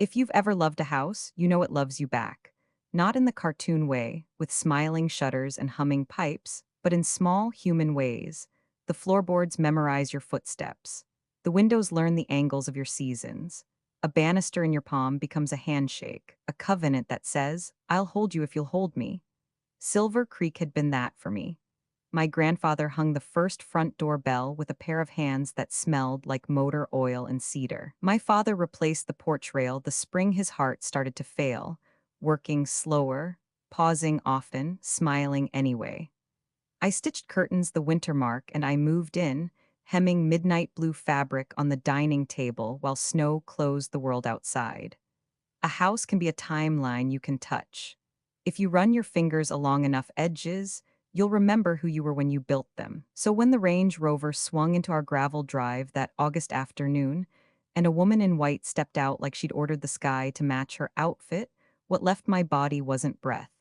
If you've ever loved a house, you know it loves you back. Not in the cartoon way, with smiling shutters and humming pipes, but in small, human ways. The floorboards memorize your footsteps. The windows learn the angles of your seasons. A banister in your palm becomes a handshake, a covenant that says, I'll hold you if you'll hold me. Silver Creek had been that for me. My grandfather hung the first front door bell with a pair of hands that smelled like motor oil and cedar. My father replaced the porch rail the spring his heart started to fail, working slower, pausing often, smiling anyway. I stitched curtains the winter mark and I moved in, hemming midnight blue fabric on the dining table while snow closed the world outside. A house can be a timeline you can touch. If you run your fingers along enough edges, you'll remember who you were when you built them. So when the Range Rover swung into our gravel drive that August afternoon, and a woman in white stepped out like she'd ordered the sky to match her outfit, what left my body wasn't breath.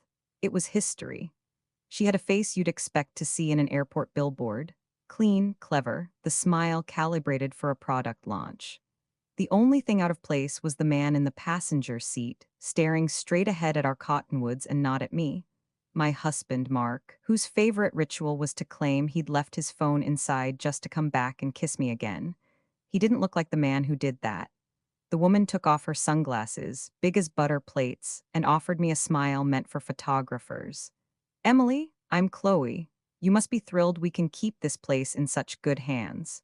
It was history. She had a face you'd expect to see in an airport billboard. Clean, clever, the smile calibrated for a product launch. The only thing out of place was the man in the passenger seat, staring straight ahead at our cottonwoods and not at me. My husband, Mark, whose favorite ritual was to claim he'd left his phone inside just to come back and kiss me again. He didn't look like the man who did that. The woman took off her sunglasses, big as butter plates, and offered me a smile meant for photographers. Emily, I'm Chloe. You must be thrilled we can keep this place in such good hands.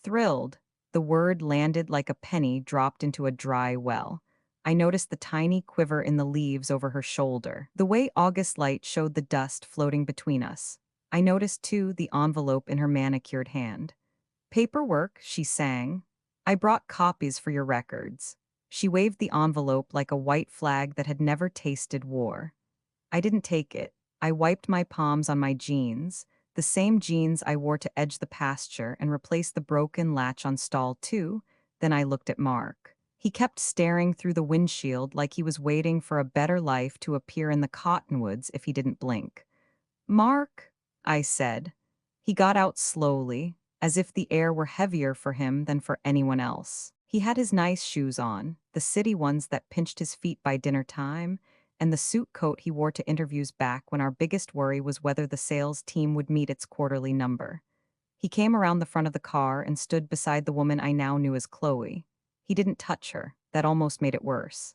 Thrilled. The word landed like a penny dropped into a dry well. I noticed the tiny quiver in the leaves over her shoulder, the way August light showed the dust floating between us. I noticed, too, the envelope in her manicured hand. Paperwork, she sang. I brought copies for your records. She waved the envelope like a white flag that had never tasted war. I didn't take it. I wiped my palms on my jeans, the same jeans I wore to edge the pasture, and replaced the broken latch on stall 2. Then I looked at Mark. He kept staring through the windshield like he was waiting for a better life to appear in the cottonwoods if he didn't blink. Mark, I said. He got out slowly, as if the air were heavier for him than for anyone else. He had his nice shoes on, the city ones that pinched his feet by dinner time, and the suit coat he wore to interviews back when our biggest worry was whether the sales team would meet its quarterly number. He came around the front of the car and stood beside the woman I now knew as Chloe. He didn't touch her. That almost made it worse.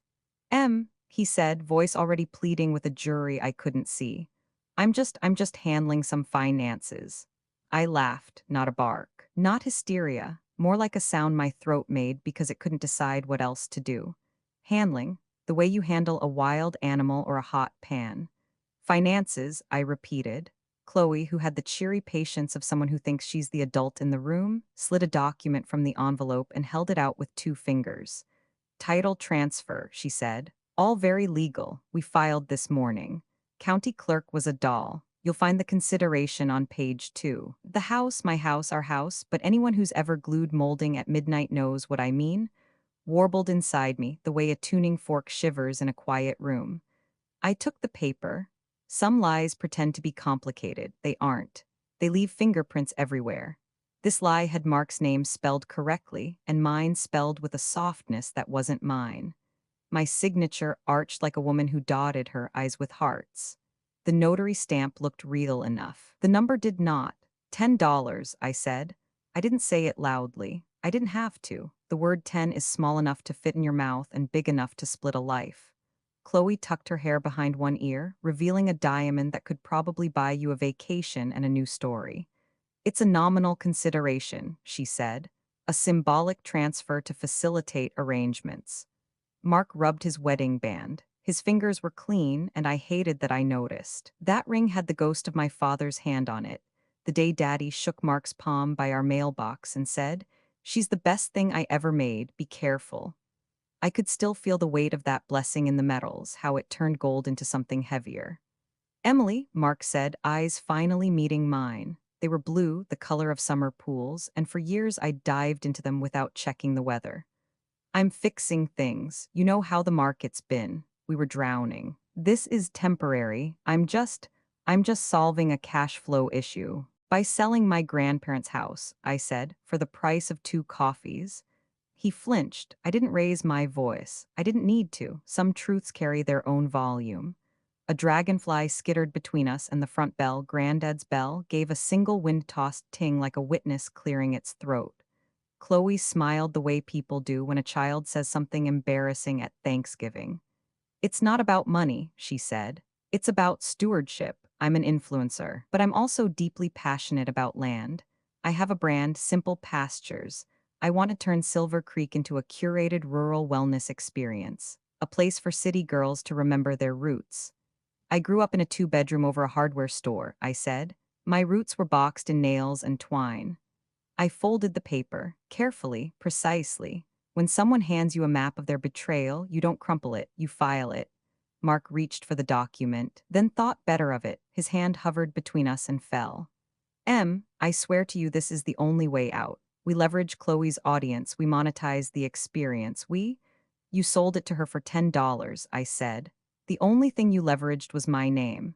He said, voice already pleading with a jury I couldn't see. I'm just handling some finances. I laughed, not a bark. Not hysteria, more like a sound my throat made because it couldn't decide what else to do. Handling, the way you handle a wild animal or a hot pan. Finances, I repeated. Chloe, who had the cheery patience of someone who thinks she's the adult in the room, slid a document from the envelope and held it out with 2 fingers. Title transfer, she said. All very legal. We filed this morning. County clerk was a doll. You'll find the consideration on page 2. The house, my house, our house, but anyone who's ever glued molding at midnight knows what I mean, warbled inside me the way a tuning fork shivers in a quiet room. I took the paper. Some lies pretend to be complicated. They aren't. They leave fingerprints everywhere. This lie had Mark's name spelled correctly, and mine spelled with a softness that wasn't mine. My signature arched like a woman who dotted her eyes with hearts. The notary stamp looked real enough. The number did not. $10, I said. I didn't say it loudly. I didn't have to. The word 10 is small enough to fit in your mouth and big enough to split a life. Chloe tucked her hair behind one ear, revealing a diamond that could probably buy you a vacation and a new story. It's a nominal consideration, she said, a symbolic transfer to facilitate arrangements. Mark rubbed his wedding band. His fingers were clean, and I hated that I noticed. That ring had the ghost of my father's hand on it. The day Daddy shook Mark's palm by our mailbox and said, "She's the best thing I ever made, be careful." I could still feel the weight of that blessing in the metals, how it turned gold into something heavier. Emily, Mark said, eyes finally meeting mine. They were blue, the color of summer pools, and for years I dived into them without checking the weather. I'm fixing things. You know how the market's been. We were drowning. This is temporary. I'm just solving a cash flow issue. By selling my grandparents' house, I said, for the price of 2 coffees. He flinched. I didn't raise my voice. I didn't need to. Some truths carry their own volume. A dragonfly skittered between us, and the front bell, Granddad's bell, gave a single wind-tossed ting like a witness clearing its throat. Chloe smiled the way people do when a child says something embarrassing at Thanksgiving. It's not about money, she said. It's about stewardship. I'm an influencer, but I'm also deeply passionate about land. I have a brand, Simple Pastures. I want to turn Silver Creek into a curated rural wellness experience, a place for city girls to remember their roots. I grew up in a two-bedroom over a hardware store, I said. My roots were boxed in nails and twine. I folded the paper, carefully, precisely. When someone hands you a map of their betrayal, you don't crumple it, you file it. Mark reached for the document, then thought better of it. His hand hovered between us and fell. I swear to you this is the only way out. We leverage Chloe's audience, we monetize the experience. You sold it to her for $10, I said. The only thing you leveraged was my name.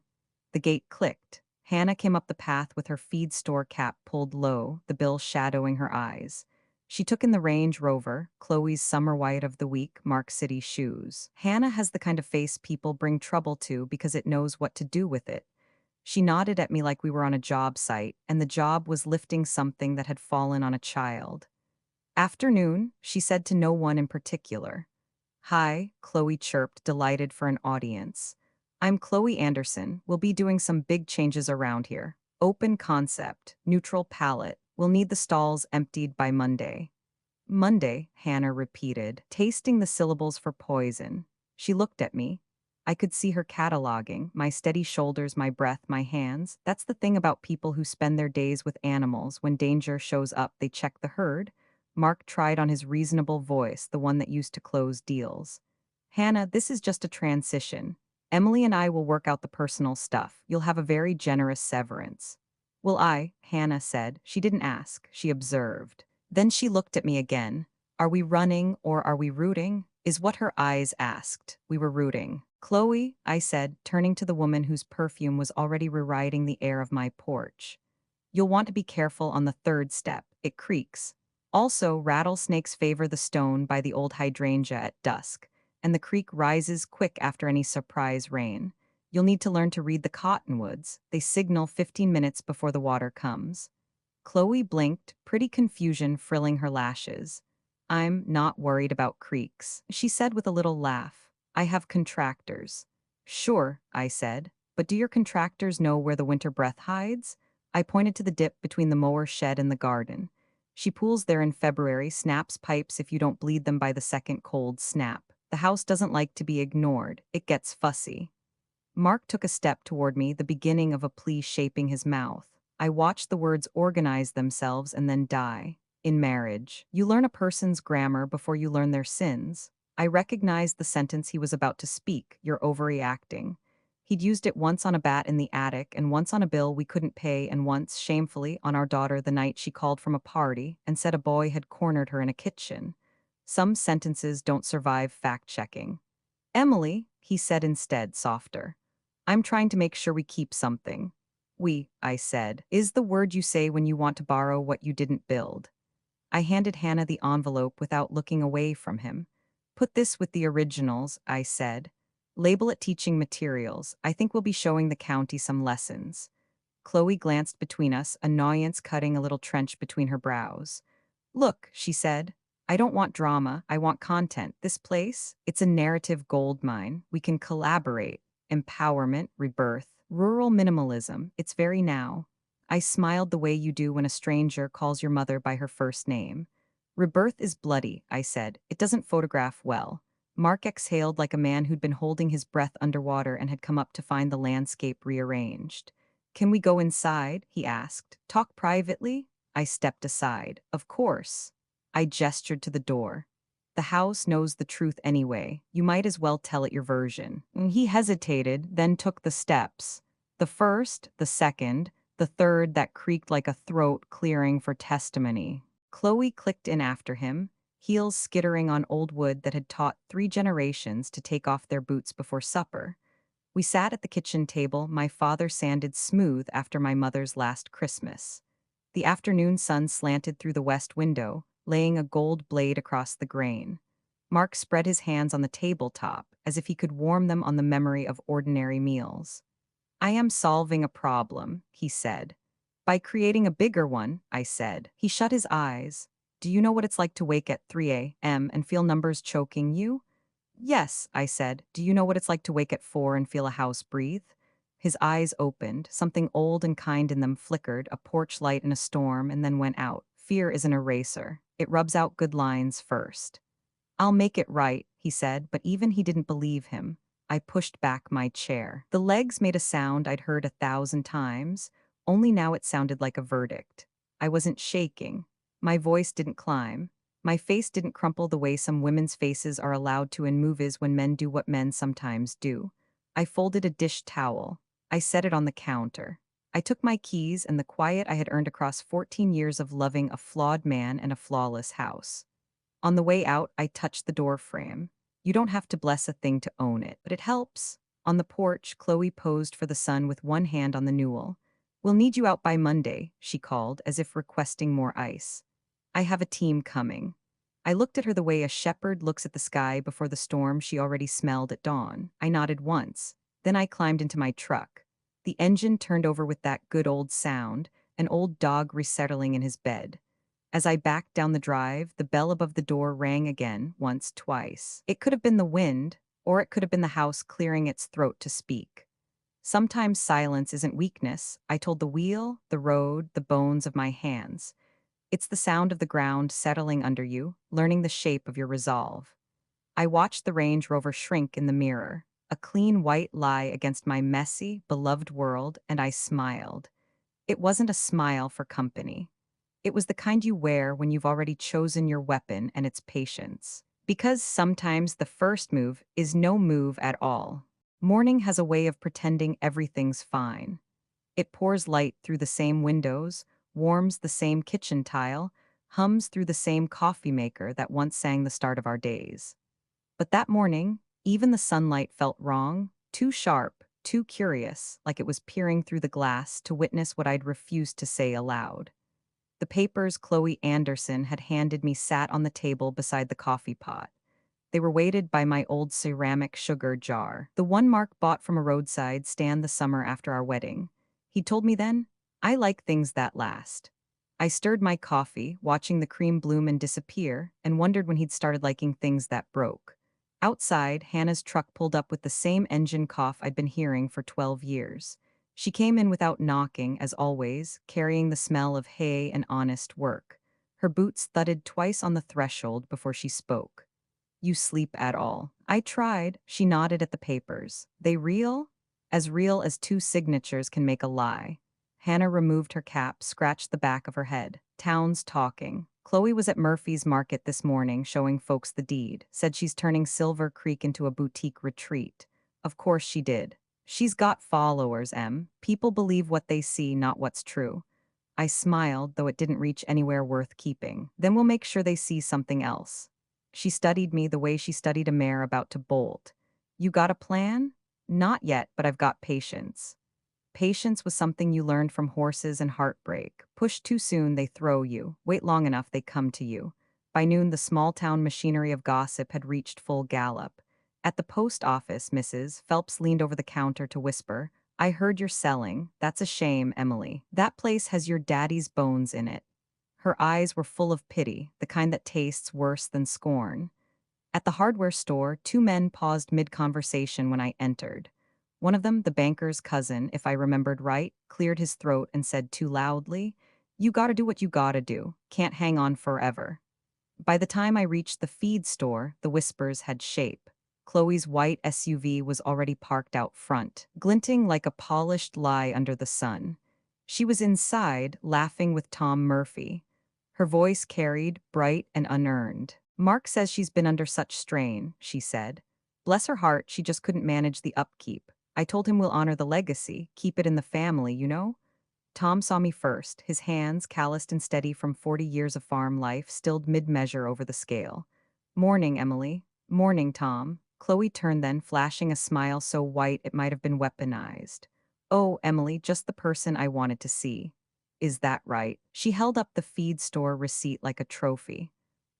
The gate clicked. Hannah came up the path with her feed store cap pulled low, the bill shadowing her eyes. She took in the Range Rover, Chloe's summer white of the week, Mark City shoes. Hannah has the kind of face people bring trouble to because it knows what to do with it. She nodded at me like we were on a job site, and the job was lifting something that had fallen on a child. Afternoon, she said to no one in particular. Hi, Chloe chirped, delighted for an audience. I'm Chloe Anderson. We'll be doing some big changes around here. Open concept, neutral palette. We'll need the stalls emptied by Monday. Monday, Hannah repeated, tasting the syllables for poison. She looked at me. I could see her cataloging, my steady shoulders, my breath, my hands. That's the thing about people who spend their days with animals. When danger shows up, they check the herd. Mark tried on his reasonable voice, the one that used to close deals. Hannah, this is just a transition. Emily and I will work out the personal stuff. You'll have a very generous severance. Will I? Hannah said. She didn't ask, she observed. Then she looked at me again. Are we running or are we rooting? Is what her eyes asked. We were rooting. Chloe, I said, turning to the woman whose perfume was already rewriting the air of my porch. You'll want to be careful on the third step. It creaks. Also, rattlesnakes favor the stone by the old hydrangea at dusk, and the creek rises quick after any surprise rain. You'll need to learn to read the cottonwoods. They signal 15 minutes before the water comes. Chloe blinked, pretty confusion frilling her lashes. I'm not worried about creeks, she said with a little laugh. I have contractors. Sure, I said, but do your contractors know where the winter breath hides? I pointed to the dip between the mower shed and the garden. She pools there in February, snaps pipes if you don't bleed them by the second cold snap. The house doesn't like to be ignored. It gets fussy. Mark took a step toward me, the beginning of a plea shaping his mouth. I watched the words organize themselves and then die. In marriage, you learn a person's grammar before you learn their sins. I recognized the sentence he was about to speak. You're overreacting. He'd used it once on a bat in the attic, and once on a bill we couldn't pay, and once, shamefully, on our daughter the night she called from a party and said a boy had cornered her in a kitchen. Some sentences don't survive fact-checking. Emily, he said instead, softer. I'm trying to make sure we keep something. We, I said, is the word you say when you want to borrow what you didn't build. I handed Hannah the envelope without looking away from him. Put this with the originals, I said. Label it teaching materials. I think we'll be showing the county some lessons. Chloe glanced between us, annoyance cutting a little trench between her brows. Look, she said. I don't want drama, I want content. This place, it's a narrative goldmine. We can collaborate. Empowerment, rebirth, rural minimalism, it's very now. I smiled the way you do when a stranger calls your mother by her first name. Rebirth is bloody, I said. It doesn't photograph well. Mark exhaled like a man who'd been holding his breath underwater and had come up to find the landscape rearranged. Can we go inside? He asked. Talk privately? I stepped aside. Of course. I gestured to the door. The house knows the truth anyway. You might as well tell it your version. He hesitated, then took the steps. The first, the second, the third that creaked like a throat clearing for testimony. Chloe clicked in after him, heels skittering on old wood that had taught 3 generations to take off their boots before supper. We sat at the kitchen table, my father sanded smooth after my mother's last Christmas. The afternoon sun slanted through the west window, laying a gold blade across the grain. Mark spread his hands on the tabletop, as if he could warm them on the memory of ordinary meals. I am solving a problem, he said. By creating a bigger one, I said. He shut his eyes. Do you know what it's like to wake at 3 a.m. and feel numbers choking you? Yes, I said. Do you know what it's like to wake at 4 and feel a house breathe? His eyes opened, something old and kind in them flickered, a porch light in a storm, and then went out. Fear is an eraser. It rubs out good lines first. I'll make it right, he said, but even he didn't believe him. I pushed back my chair. The legs made a sound I'd heard 1,000 times, only now it sounded like a verdict. I wasn't shaking. My voice didn't climb. My face didn't crumple the way some women's faces are allowed to in movies when men do what men sometimes do. I folded a dish towel. I set it on the counter. I took my keys and the quiet I had earned across 14 years of loving a flawed man and a flawless house. On the way out, I touched the door frame. You don't have to bless a thing to own it, but it helps. On the porch, Chloe posed for the sun with one hand on the newel. We'll need you out by Monday, she called, as if requesting more ice. I have a team coming. I looked at her the way a shepherd looks at the sky before the storm she already smelled at dawn. I nodded once. Then I climbed into my truck. The engine turned over with that good old sound, an old dog resettling in his bed. As I backed down the drive, the bell above the door rang again, once, twice. It could have been the wind, or it could have been the house clearing its throat to speak. Sometimes silence isn't weakness, I told the wheel, the road, the bones of my hands. It's the sound of the ground settling under you, learning the shape of your resolve. I watched the Range Rover shrink in the mirror, a clean white lie against my messy, beloved world, and I smiled. It wasn't a smile for company. It was the kind you wear when you've already chosen your weapon, and it's patience. Because sometimes the first move is no move at all. Morning has a way of pretending everything's fine. It pours light through the same windows, warms the same kitchen tile, hums through the same coffee maker that once sang the start of our days. But that morning, even the sunlight felt wrong, too sharp, too curious, like it was peering through the glass to witness what I'd refused to say aloud. The papers Chloe Anderson had handed me sat on the table beside the coffee pot. They were weighted by my old ceramic sugar jar, the one Mark bought from a roadside stand the summer after our wedding. He told me then, I like things that last. I stirred my coffee, watching the cream bloom and disappear, and wondered when he'd started liking things that broke. Outside, Hannah's truck pulled up with the same engine cough I'd been hearing for 12 years. She came in without knocking, as always, carrying the smell of hay and honest work. Her boots thudded twice on the threshold before she spoke. You sleep at all? I tried. She nodded at the papers. They real? As real as two signatures can make a lie. Hannah removed her cap, scratched the back of her head. Town's talking. Chloe was at Murphy's Market this morning showing folks the deed. Said she's turning Silver Creek into a boutique retreat. Of course she did. She's got followers, Em. People believe what they see, not what's true. I smiled, though it didn't reach anywhere worth keeping. Then we'll make sure they see something else. She studied me the way she studied a mare about to bolt. You got a plan? Not yet, but I've got patience. Patience was something you learned from horses and heartbreak. Push too soon, they throw you. Wait long enough, they come to you. By noon, the small-town machinery of gossip had reached full gallop. At the post office, Mrs. Phelps leaned over the counter to whisper, I heard you're selling. That's a shame, Emily. That place has your daddy's bones in it. Her eyes were full of pity, the kind that tastes worse than scorn. At the hardware store, two men paused mid-conversation when I entered. One of them, the banker's cousin, if I remembered right, cleared his throat and said too loudly, You gotta do what you gotta do. Can't hang on forever. By the time I reached the feed store, the whispers had shape. Chloe's white SUV was already parked out front, glinting like a polished lie under the sun. She was inside, laughing with Tom Murphy. Her voice carried, bright and unearned. Mark says she's been under such strain, she said. Bless her heart, she just couldn't manage the upkeep. I told him we'll honor the legacy, keep it in the family, you know? Tom saw me first, his hands, calloused and steady from 40 years of farm life, stilled mid-measure over the scale. Morning, Emily. Morning, Tom. Chloe turned then, flashing a smile so white it might have been weaponized. Oh, Emily, just the person I wanted to see. is that right? She held up the feed store receipt like a trophy.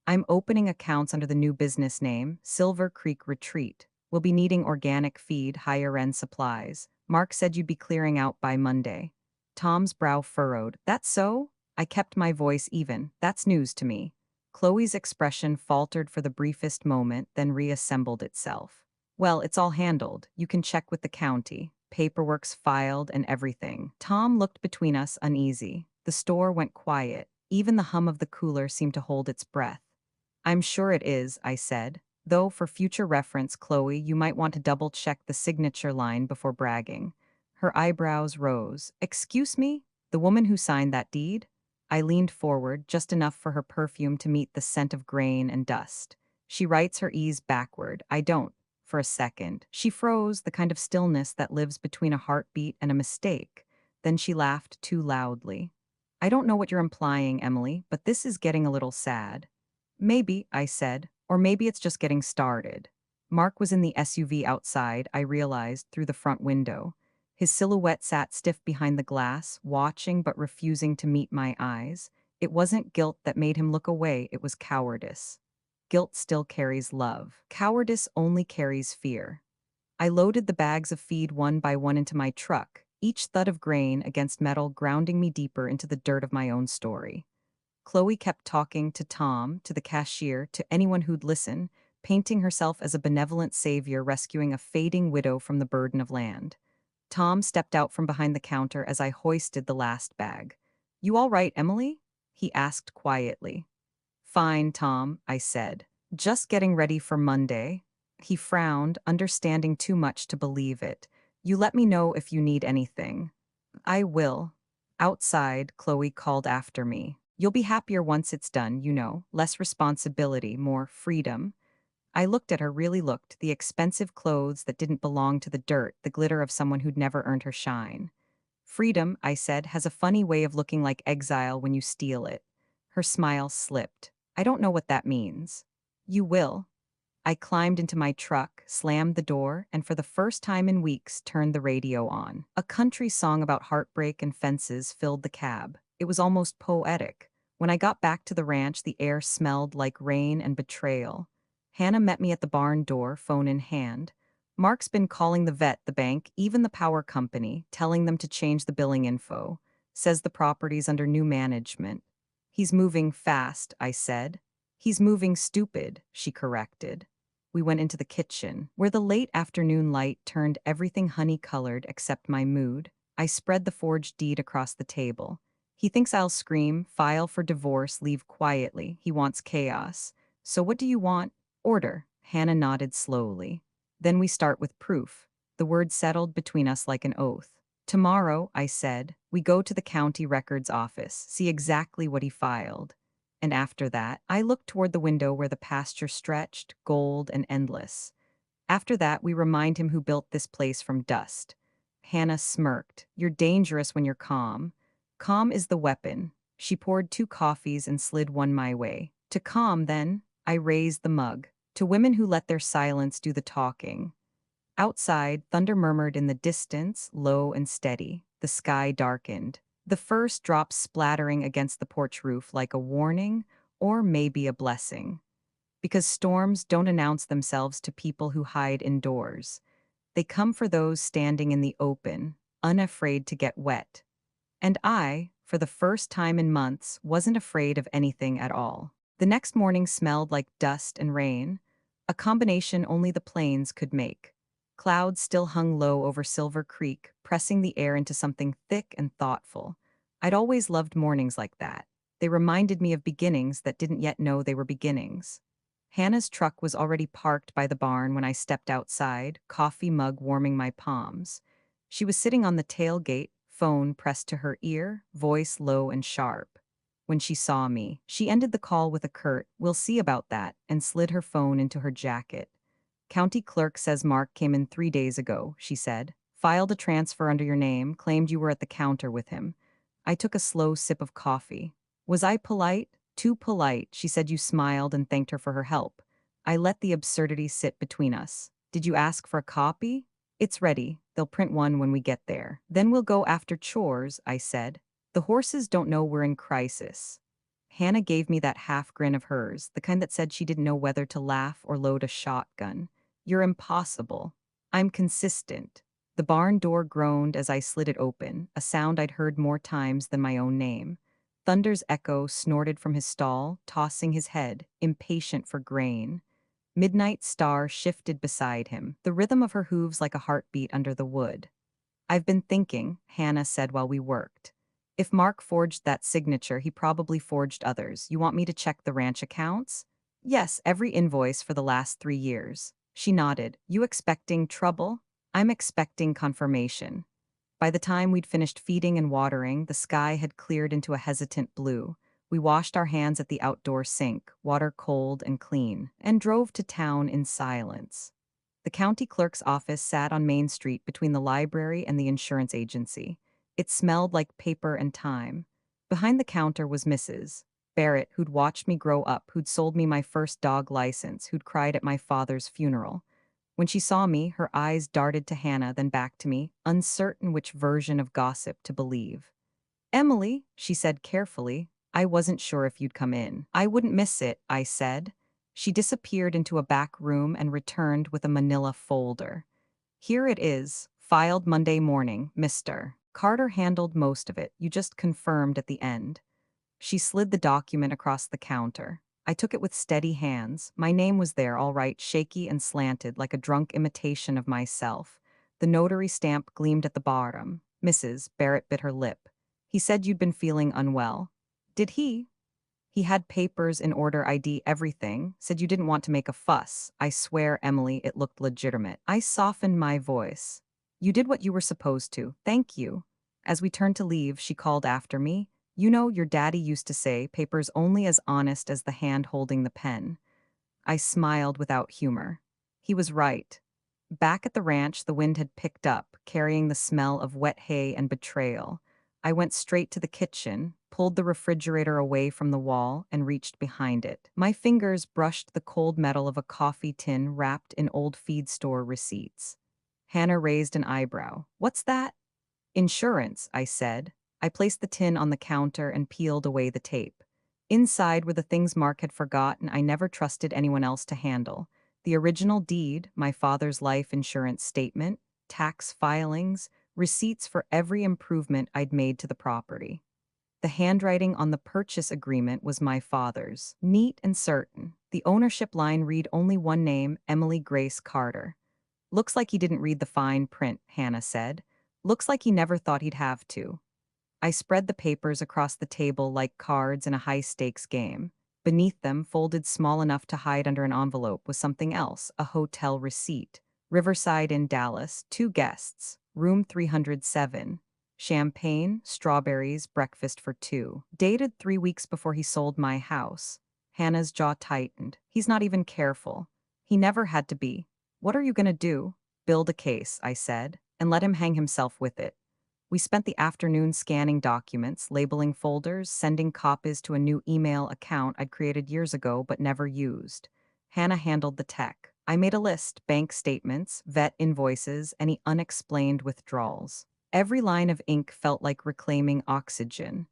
I'm opening accounts under the new business name, Silver Creek Retreat. We'll be needing organic feed, higher end supplies. Mark said you'd be clearing out by Monday. Tom's brow furrowed. That's so? I kept my voice even. That's news to me. Chloe's expression faltered for the briefest moment, then reassembled itself. Well, it's all handled. You can check with the county. Paperwork's filed and everything. Tom looked between us uneasy. The store went quiet. Even the hum of the cooler seemed to hold its breath. I'm sure it is, I said. Though for future reference, Chloe, you might want to double-check the signature line before bragging. Her eyebrows rose. Excuse me? The woman who signed that deed? I leaned forward, just enough for her perfume to meet the scent of grain and dust. She writes her E's backward. I don't. For a second. She froze, the kind of stillness that lives between a heartbeat and a mistake. Then she laughed too loudly. I don't know what you're implying, Emily, but this is getting a little sad. Maybe, I said, or maybe it's just getting started. Mark was in the SUV outside, I realized, through the front window. His silhouette sat stiff behind the glass, watching but refusing to meet my eyes. It wasn't guilt that made him look away, it was cowardice. Guilt still carries love. Cowardice only carries fear. I loaded the bags of feed one by one into my truck, each thud of grain against metal grounding me deeper into the dirt of my own story. Chloe kept talking to Tom, to the cashier, to anyone who'd listen, painting herself as a benevolent savior rescuing a fading widow from the burden of land. Tom stepped out from behind the counter as I hoisted the last bag. You all right, Emily? He asked quietly. Fine, Tom, I said. Just getting ready for Monday. He frowned, understanding too much to believe it. You let me know if you need anything. I will. Outside, Chloe called after me. You'll be happier once it's done, you know. Less responsibility, more freedom. I looked at her, really looked, the expensive clothes that didn't belong to the dirt, the glitter of someone who'd never earned her shine. Freedom, I said, has a funny way of looking like exile when you steal it. Her smile slipped. I don't know what that means. You will. I climbed into my truck, slammed the door, and for the first time in weeks turned the radio on. A country song about heartbreak and fences filled the cab. It was almost poetic. When I got back to the ranch, the air smelled like rain and betrayal. Hannah met me at the barn door, phone in hand. Mark's been calling the vet, the bank, even the power company, telling them to change the billing info. Says the property's under new management. He's moving fast, I said. He's moving stupid, she corrected. We went into the kitchen, where the late afternoon light turned everything honey-colored except my mood. I spread the forged deed across the table. He thinks I'll scream, file for divorce, leave quietly. He wants chaos. So what do you want? Order. Hannah nodded slowly. Then we start with proof. The word settled between us like an oath. Tomorrow, I said, we go to the county records office, see exactly what he filed. And after that, I looked toward the window where the pasture stretched, gold and endless. After that, we remind him who built this place from dust. Hannah smirked. You're dangerous when you're calm. Calm is the weapon. She poured 2 coffees and slid one my way. To calm, then, I raised the mug. To women who let their silence do the talking. Outside, thunder murmured in the distance, low and steady. The sky darkened. The first drops splattering against the porch roof like a warning or maybe a blessing. Because storms don't announce themselves to people who hide indoors. They come for those standing in the open, unafraid to get wet. And I, for the first time in months, wasn't afraid of anything at all. The next morning smelled like dust and rain, a combination only the plains could make. Clouds still hung low over Silver Creek, pressing the air into something thick and thoughtful. I'd always loved mornings like that. They reminded me of beginnings that didn't yet know they were beginnings. Hannah's truck was already parked by the barn when I stepped outside, coffee mug warming my palms. She was sitting on the tailgate, phone pressed to her ear, voice low and sharp. When she saw me, she ended the call with a curt, "We'll see about that," and slid her phone into her jacket. County clerk says Mark came in 3 days ago, she said. Filed a transfer under your name, claimed you were at the counter with him. I took a slow sip of coffee. Was I polite? Too polite. She said you smiled and thanked her for her help. I let the absurdity sit between us. Did you ask for a copy? It's ready. They'll print one when we get there. Then we'll go after chores, I said. The horses don't know we're in crisis. Hannah gave me that half grin of hers, the kind that said she didn't know whether to laugh or load a shotgun. You're impossible. I'm consistent. The barn door groaned as I slid it open, a sound I'd heard more times than my own name. Thunder's echo snorted from his stall, tossing his head, impatient for grain. Midnight Star shifted beside him, the rhythm of her hooves like a heartbeat under the wood. I've been thinking, Hannah said while we worked. If Mark forged that signature, he probably forged others. You want me to check the ranch accounts? Yes, every invoice for the last 3 years. She nodded. You expecting trouble? I'm expecting confirmation. By the time we'd finished feeding and watering, the sky had cleared into a hesitant blue. We washed our hands at the outdoor sink, water cold and clean, and drove to town in silence. The county clerk's office sat on Main Street between the library and the insurance agency. It smelled like paper and time. Behind the counter was Mrs. Barrett, who'd watched me grow up, who'd sold me my first dog license, who'd cried at my father's funeral. When she saw me, her eyes darted to Hannah, then back to me, uncertain which version of gossip to believe. Emily, she said carefully, I wasn't sure if you'd come in. I wouldn't miss it, I said. She disappeared into a back room and returned with a manila folder. Here it is, filed Monday morning, Mr. Carter handled most of it, you just confirmed at the end. She slid the document across the counter. I took it with steady hands. My name was there, all right, shaky and slanted, like a drunk imitation of myself. The notary stamp gleamed at the bottom. Mrs. Barrett bit her lip. He said you'd been feeling unwell. Did he? He had papers in order, ID, everything. Said you didn't want to make a fuss. I swear, Emily, it looked legitimate. I softened my voice. You did what you were supposed to. Thank you. As we turned to leave, she called after me. You know, your daddy used to say, paper's only as honest as the hand holding the pen. I smiled without humor. He was right. Back at the ranch, the wind had picked up, carrying the smell of wet hay and betrayal. I went straight to the kitchen, pulled the refrigerator away from the wall, and reached behind it. My fingers brushed the cold metal of a coffee tin wrapped in old feed store receipts. Hannah raised an eyebrow. What's that? Insurance, I said. I placed the tin on the counter and peeled away the tape. Inside were the things Mark had forgotten I never trusted anyone else to handle. The original deed, my father's life insurance statement, tax filings, receipts for every improvement I'd made to the property. The handwriting on the purchase agreement was my father's, neat and certain. The ownership line read only one name, Emily Grace Carter. Looks like he didn't read the fine print, Hannah said. Looks like he never thought he'd have to. I spread the papers across the table like cards in a high-stakes game. Beneath them, folded small enough to hide under an envelope, was something else, a hotel receipt. Riverside in Dallas, 2 guests, room 307. Champagne, strawberries, breakfast for 2. Dated 3 weeks before he sold my house. Hannah's jaw tightened. He's not even careful. He never had to be. What are you gonna do? Build a case, I said, and let him hang himself with it. We spent the afternoon scanning documents, labeling folders, sending copies to a new email account I'd created years ago but never used. Hannah handled the tech. I made a list, bank statements, vet invoices, any unexplained withdrawals. Every line of ink felt like reclaiming oxygen.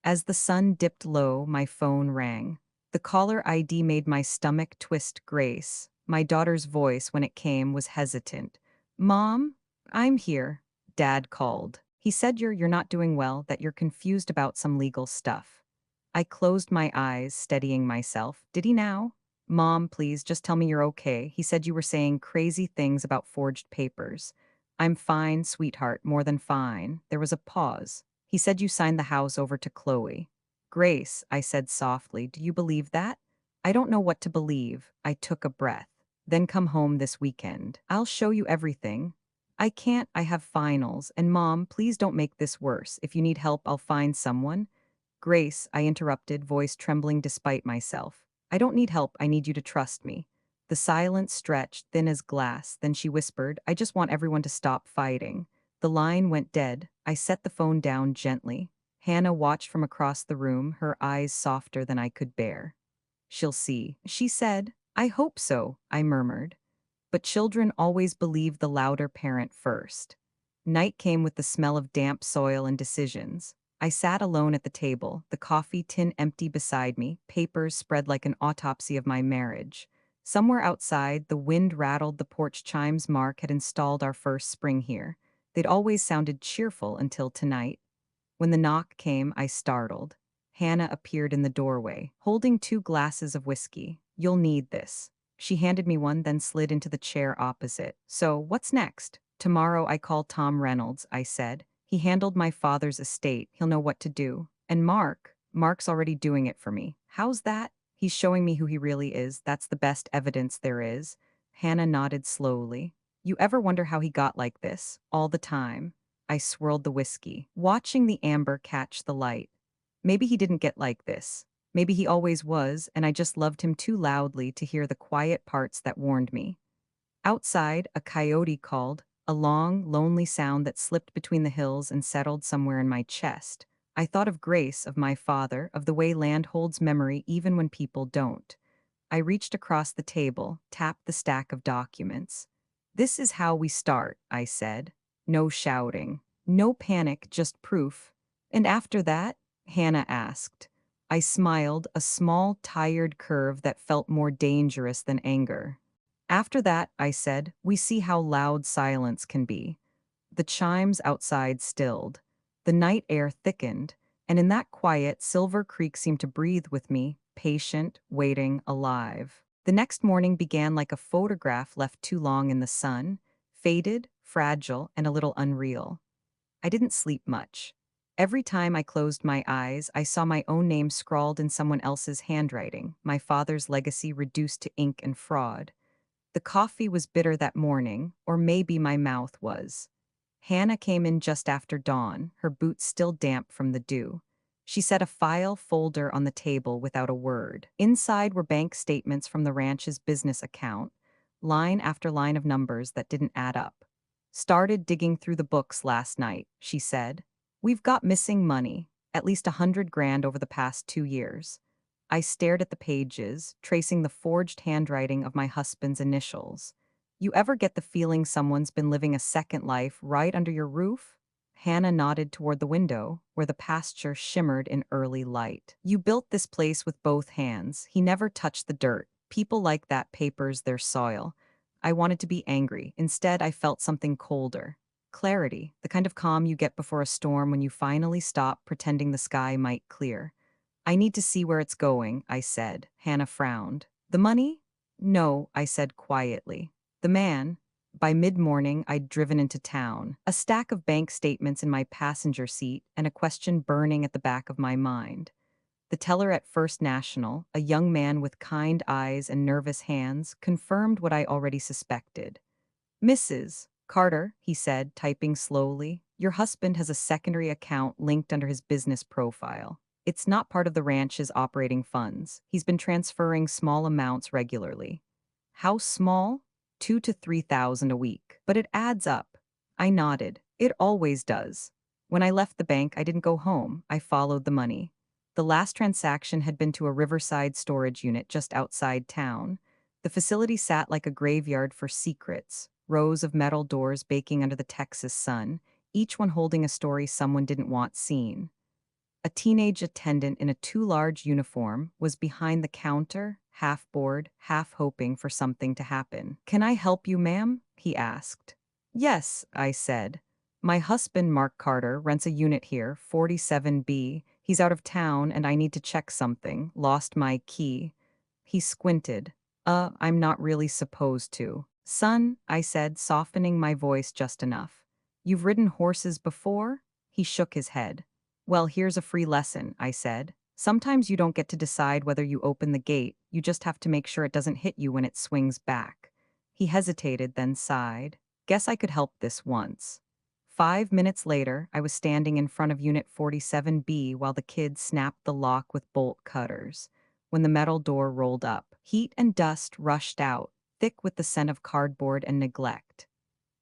As the sun dipped low, my phone rang. The caller ID made my stomach twist. Grace. My daughter's voice, when it came, was hesitant. Mom? I'm here. Dad called. He said you're not doing well, that you're confused about some legal stuff. I closed my eyes, steadying myself. Did he now? Mom, please, just tell me you're okay. He said you were saying crazy things about forged papers. I'm fine, sweetheart, more than fine. There was a pause. He said you signed the house over to Chloe. Grace, I said softly, do you believe that? I don't know what to believe. I took a breath. Then come home this weekend. I'll show you everything. I can't, I have finals, and Mom, please don't make this worse. If you need help, I'll find someone. Grace, I interrupted, voice trembling despite myself. I don't need help, I need you to trust me. The silence stretched, thin as glass, then she whispered, I just want everyone to stop fighting. The line went dead. I set the phone down gently. Hannah watched from across the room, her eyes softer than I could bear. She'll see, she said. I hope so, I murmured. But children always believe the louder parent first. Night came with the smell of damp soil and decisions. I sat alone at the table, the coffee tin empty beside me, papers spread like an autopsy of my marriage. Somewhere outside, the wind rattled the porch chimes. Mark had installed our first spring here. They'd always sounded cheerful until tonight. When the knock came, I startled. Hannah appeared in the doorway, holding 2 glasses of whiskey. "You'll need this." She handed me one, then slid into the chair opposite. "So, what's next?" "Tomorrow I call Tom Reynolds," I said. "He handled my father's estate. He'll know what to do." "And Mark's already doing it for me." "How's that?" "He's showing me who he really is. That's the best evidence there is." Hannah nodded slowly. "You ever wonder how he got like this? All the time." I swirled the whiskey, watching the amber catch the light. Maybe he didn't get like this. Maybe he always was, and I just loved him too loudly to hear the quiet parts that warned me. Outside, a coyote called, a long, lonely sound that slipped between the hills and settled somewhere in my chest. I thought of Grace, of my father, of the way land holds memory even when people don't. I reached across the table, tapped the stack of documents. "This is how we start," I said. "No shouting. No panic, just proof." "And after that?" Hannah asked. I smiled, a small, tired curve that felt more dangerous than anger. "After that," I said, "we see how loud silence can be." The chimes outside stilled. The night air thickened, and in that quiet, Silver Creek seemed to breathe with me, patient, waiting, alive. The next morning began like a photograph left too long in the sun, faded, fragile, and a little unreal. I didn't sleep much. Every time I closed my eyes, I saw my own name scrawled in someone else's handwriting, my father's legacy reduced to ink and fraud. The coffee was bitter that morning, or maybe my mouth was. Hannah came in just after dawn, her boots still damp from the dew. She set a file folder on the table without a word. Inside were bank statements from the ranch's business account, line after line of numbers that didn't add up. "Started digging through the books last night," she said. "We've got missing money, at least 100 grand over the past 2 years." I stared at the pages, tracing the forged handwriting of my husband's initials. "You ever get the feeling someone's been living a second life right under your roof?" Hannah nodded toward the window, where the pasture shimmered in early light. "You built this place with both hands. He never touched the dirt. People like that papers their soil." I wanted to be angry. Instead, I felt something colder. Clarity, the kind of calm you get before a storm when you finally stop pretending the sky might clear. "I need to see where it's going," I said. Hannah frowned. "The money?" "No," I said quietly. "The man." By mid-morning, I'd driven into town, a stack of bank statements in my passenger seat and a question burning at the back of my mind. The teller at First National, a young man with kind eyes and nervous hands, confirmed what I already suspected. "Mrs. Carter," he said, typing slowly, "your husband has a secondary account linked under his business profile. It's not part of the ranch's operating funds. He's been transferring small amounts regularly." "How small?" 2 to 3 thousand a week. "But it adds up." I nodded. "It always does." When I left the bank, I didn't go home. I followed the money. The last transaction had been to a riverside storage unit just outside town. The facility sat like a graveyard for secrets, rows of metal doors baking under the Texas sun, each one holding a story someone didn't want seen. A teenage attendant in a too large uniform was behind the counter, half bored, half hoping for something to happen. "Can I help you, ma'am?" he asked. "Yes," I said. "My husband, Mark Carter, rents a unit here, 47B. He's out of town and I need to check something. Lost my key." He squinted. I'm not really supposed to." "Son," I said, softening my voice just enough. "You've ridden horses before?" He shook his head. "Well, here's a free lesson," I said. "Sometimes you don't get to decide whether you open the gate, you just have to make sure it doesn't hit you when it swings back." He hesitated, then sighed. "Guess I could help this once." 5 minutes later, I was standing in front of Unit 47B while the kids snapped the lock with bolt cutters. When the metal door rolled up, heat and dust rushed out, thick with the scent of cardboard and neglect.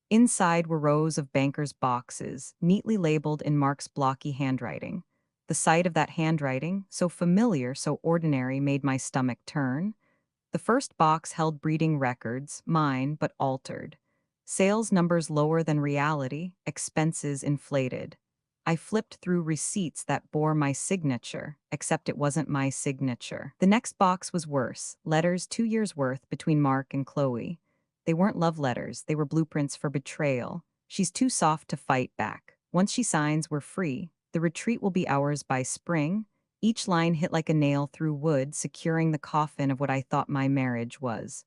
Inside were rows of bankers' boxes, neatly labeled in Mark's blocky handwriting. The sight of that handwriting, so familiar, so ordinary, made my stomach turn. The first box held breeding records, mine, but altered. Sales numbers lower than reality, expenses inflated. I flipped through receipts that bore my signature, except it wasn't my signature. The next box was worse, letters 2 years' worth between Mark and Chloe. They weren't love letters, they were blueprints for betrayal. She's too soft to fight back. Once she signs, we're free. The retreat will be ours by spring. Each line hit like a nail through wood, securing the coffin of what I thought my marriage was.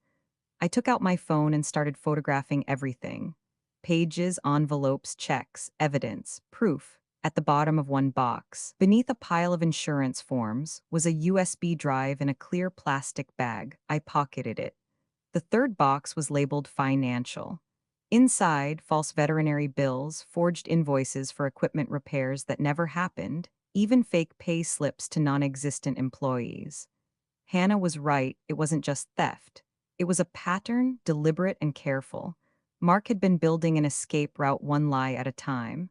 I took out my phone and started photographing everything. Pages, envelopes, checks, evidence, proof. At the bottom of one box, beneath a pile of insurance forms, was a USB drive in a clear plastic bag. I pocketed it. The third box was labeled financial. Inside, false veterinary bills, forged invoices for equipment repairs that never happened, even fake pay slips to non-existent employees. Hannah was right, it wasn't just theft. It was a pattern, deliberate and careful. Mark had been building an escape route one lie at a time.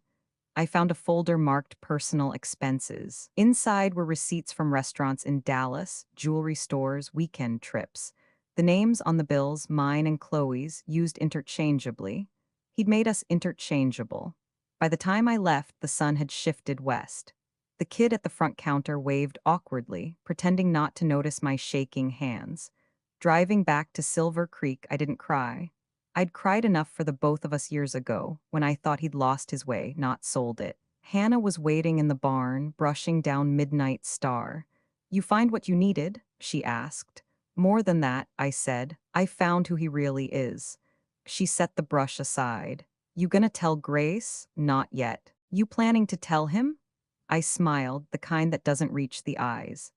I found a folder marked personal expenses. Inside were receipts from restaurants in Dallas, jewelry stores, weekend trips. The names on the bills, mine and Chloe's, used interchangeably. He'd made us interchangeable. By the time I left, the sun had shifted west. The kid at the front counter waved awkwardly, pretending not to notice my shaking hands. Driving back to Silver Creek, I didn't cry. I'd cried enough for the both of us years ago, when I thought he'd lost his way, not sold it. Hannah was waiting in the barn, brushing down Midnight Star. "You find what you needed?" she asked. "More than that," I said. "I found who he really is." She set the brush aside. "You gonna tell Grace?" "Not yet." "You planning to tell him?" I smiled, the kind that doesn't reach the eyes.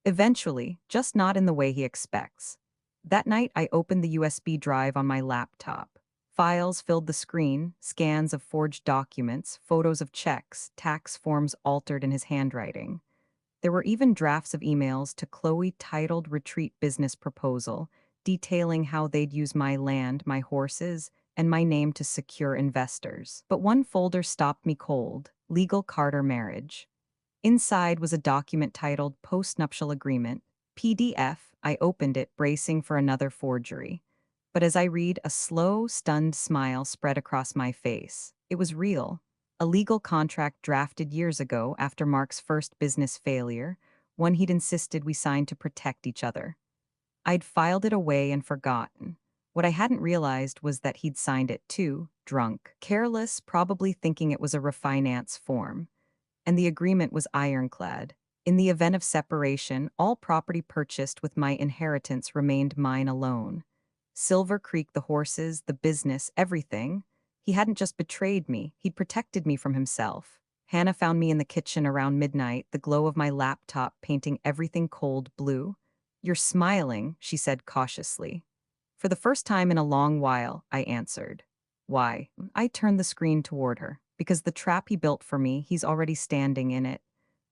"Eventually, just not in the way he expects." That night, I opened the USB drive on my laptop. Files filled the screen, scans of forged documents, photos of checks, tax forms altered in his handwriting. There were even drafts of emails to Chloe titled Retreat Business Proposal, detailing how they'd use my land, my horses, and my name to secure investors. But one folder stopped me cold: Legal Carter Marriage. Inside was a document titled Postnuptial Agreement, PDF. I opened it, bracing for another forgery. But as I read, a slow, stunned smile spread across my face. It was real. A legal contract drafted years ago after Mark's first business failure, one he'd insisted we sign to protect each other. I'd filed it away and forgotten. What I hadn't realized was that he'd signed it too, drunk, careless, probably thinking it was a refinance form. And the agreement was ironclad. In the event of separation, all property purchased with my inheritance remained mine alone. Silver Creek, the horses, the business, everything. He hadn't just betrayed me, he'd protected me from himself. Hannah found me in the kitchen around midnight, the glow of my laptop painting everything cold blue. "You're smiling," she said cautiously. "For the first time in a long while," I answered. "Why?" I turned the screen toward her. "Because the trap he built for me, he's already standing in it."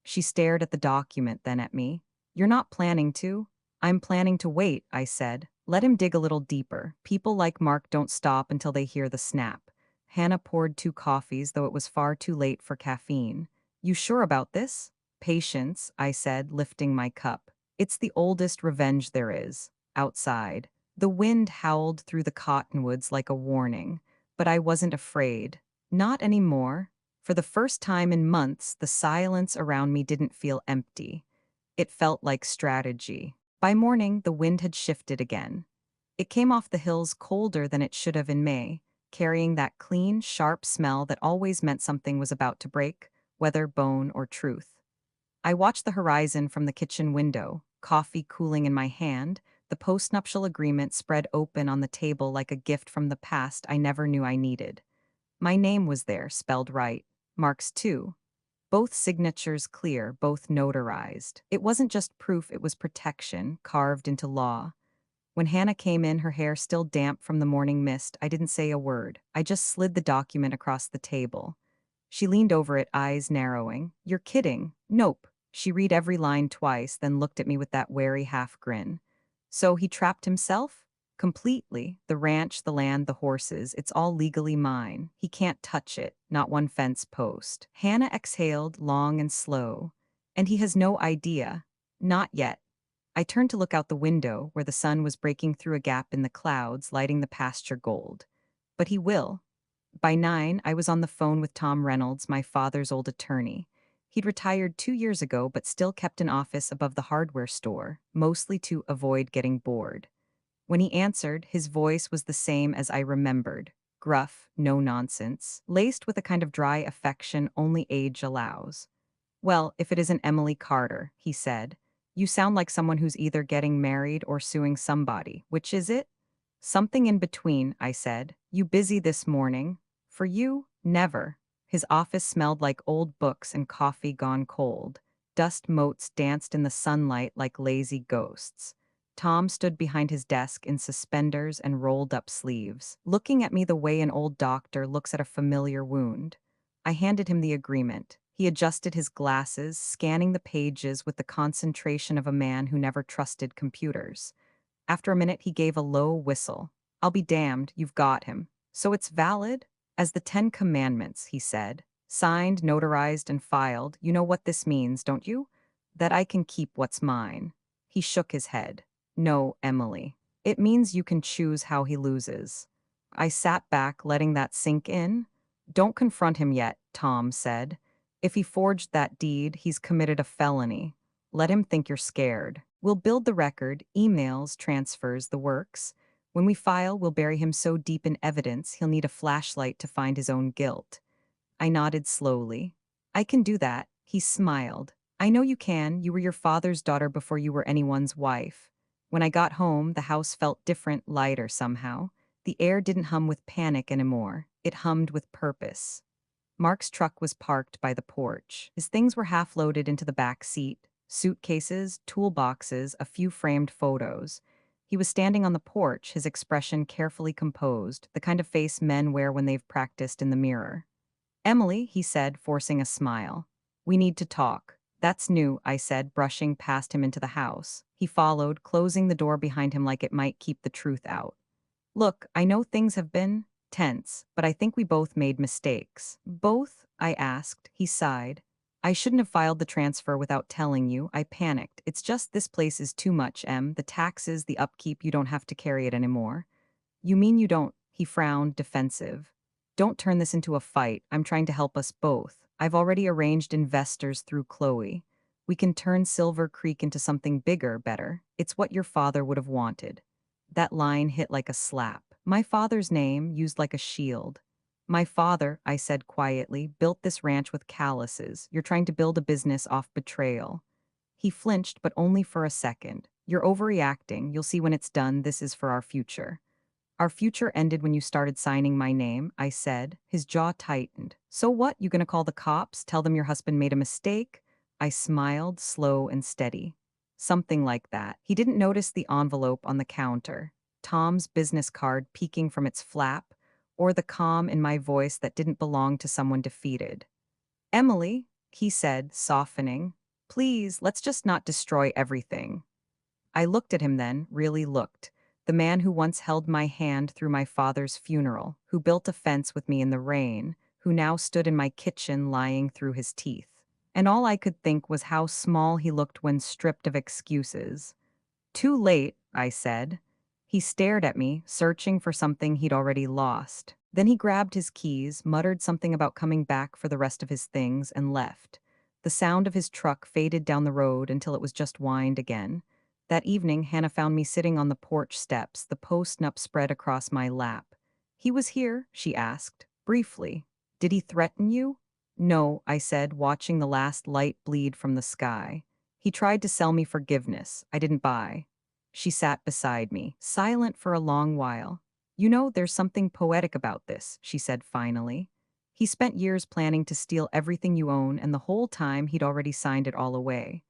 She stared at the document, then at me. "You're not planning to?" "I'm planning to wait," I said. "Let him dig a little deeper. People like Mark don't stop until they hear the snap." Hannah poured 2 coffees, though it was far too late for caffeine. "You sure about this?" "Patience," I said, lifting my cup. "It's the oldest revenge there is." Outside, the wind howled through the cottonwoods like a warning, but I wasn't afraid. Not anymore. For the first time in months, the silence around me didn't feel empty. It felt like strategy. By morning, the wind had shifted again. It came off the hills colder than it should have in May, carrying that clean, sharp smell that always meant something was about to break, whether bone or truth. I watched the horizon from the kitchen window, coffee cooling in my hand, the postnuptial agreement spread open on the table like a gift from the past I never knew I needed. My name was there, spelled right. Mark's too. Both signatures clear, both notarized. It wasn't just proof, it was protection, carved into law. When Hannah came in, her hair still damp from the morning mist, I didn't say a word. I just slid the document across the table. She leaned over it, eyes narrowing. "You're kidding." "Nope." She read every line twice, then looked at me with that wary half grin. "So he trapped himself?" "Completely. The ranch, the land, the horses, it's all legally mine. He can't touch it, not one fence post." Hannah exhaled, long and slow. "And he has no idea." "Not yet." I turned to look out the window, where the sun was breaking through a gap in the clouds, lighting the pasture gold. "But he will." By 9, I was on the phone with Tom Reynolds, my father's old attorney. He'd retired 2 years ago, but still kept an office above the hardware store, mostly to avoid getting bored. When he answered, his voice was the same as I remembered, gruff, no nonsense, laced with a kind of dry affection only age allows. Well, if it isn't Emily Carter, he said. You sound like someone who's either getting married or suing somebody. Which is it? Something in between, I said. You busy this morning? For you, never. His office smelled like old books and coffee gone cold. Dust motes danced in the sunlight like lazy ghosts. Tom stood behind his desk in suspenders and rolled up sleeves, looking at me the way an old doctor looks at a familiar wound. I handed him the agreement. He adjusted his glasses, scanning the pages with the concentration of a man who never trusted computers. After a minute, he gave a low whistle. I'll be damned, you've got him. So it's valid? As the 10 Commandments, he said. Signed, notarized, and filed. You know what this means, don't you? That I can keep what's mine. He shook his head. No, Emily. It means you can choose how he loses. I sat back, letting that sink in. Don't confront him yet, Tom said. If he forged that deed, he's committed a felony. Let him think you're scared. We'll build the record, emails, transfers, the works. When we file, we'll bury him so deep in evidence he'll need a flashlight to find his own guilt. I nodded slowly. I can do that. He smiled. I know you can. You were your father's daughter before you were anyone's wife. When I got home, the house felt different, lighter somehow. The air didn't hum with panic anymore. It hummed with purpose. Mark's truck was parked by the porch. His things were half loaded into the back seat. Suitcases, toolboxes, a few framed photos. He was standing on the porch, his expression carefully composed, the kind of face men wear when they've practiced in the mirror. Emily, he said, forcing a smile. We need to talk. That's new, I said, brushing past him into the house. He followed, closing the door behind him like it might keep the truth out. Look, I know things have been tense, but I think we both made mistakes. Both? I asked. He sighed. I shouldn't have filed the transfer without telling you. I panicked. It's just this place is too much, Em. The taxes, the upkeep, you don't have to carry it anymore. You mean you don't? He frowned, defensive. Don't turn this into a fight. I'm trying to help us both. I've already arranged investors through Chloe. We can turn Silver Creek into something bigger, better. It's what your father would have wanted. That line hit like a slap. My father's name used like a shield. My father, I said quietly, built this ranch with calluses. You're trying to build a business off betrayal. He flinched, but only for a second. You're overreacting. You'll see when it's done. This is for our future. Our future ended when you started signing my name, I said. His jaw tightened. So what? You gonna call the cops? Tell them your husband made a mistake? I smiled, slow and steady. Something like that. He didn't notice the envelope on the counter, Tom's business card peeking from its flap, or the calm in my voice that didn't belong to someone defeated. Emily, he said, softening, please, let's just not destroy everything. I looked at him then, really looked. The man who once held my hand through my father's funeral, who built a fence with me in the rain, who now stood in my kitchen lying through his teeth. And all I could think was how small he looked when stripped of excuses. Too late, I said. He stared at me, searching for something he'd already lost. Then he grabbed his keys, muttered something about coming back for the rest of his things, and left. The sound of his truck faded down the road until it was just whined again. That evening, Hannah found me sitting on the porch steps, the post-nup spread across my lap. He was here, she asked, briefly. Did he threaten you? No, I said, watching the last light bleed from the sky. He tried to sell me forgiveness. I didn't buy. She sat beside me, silent for a long while. You know, there's something poetic about this, she said finally. He spent years planning to steal everything you own, and the whole time he'd already signed it all away.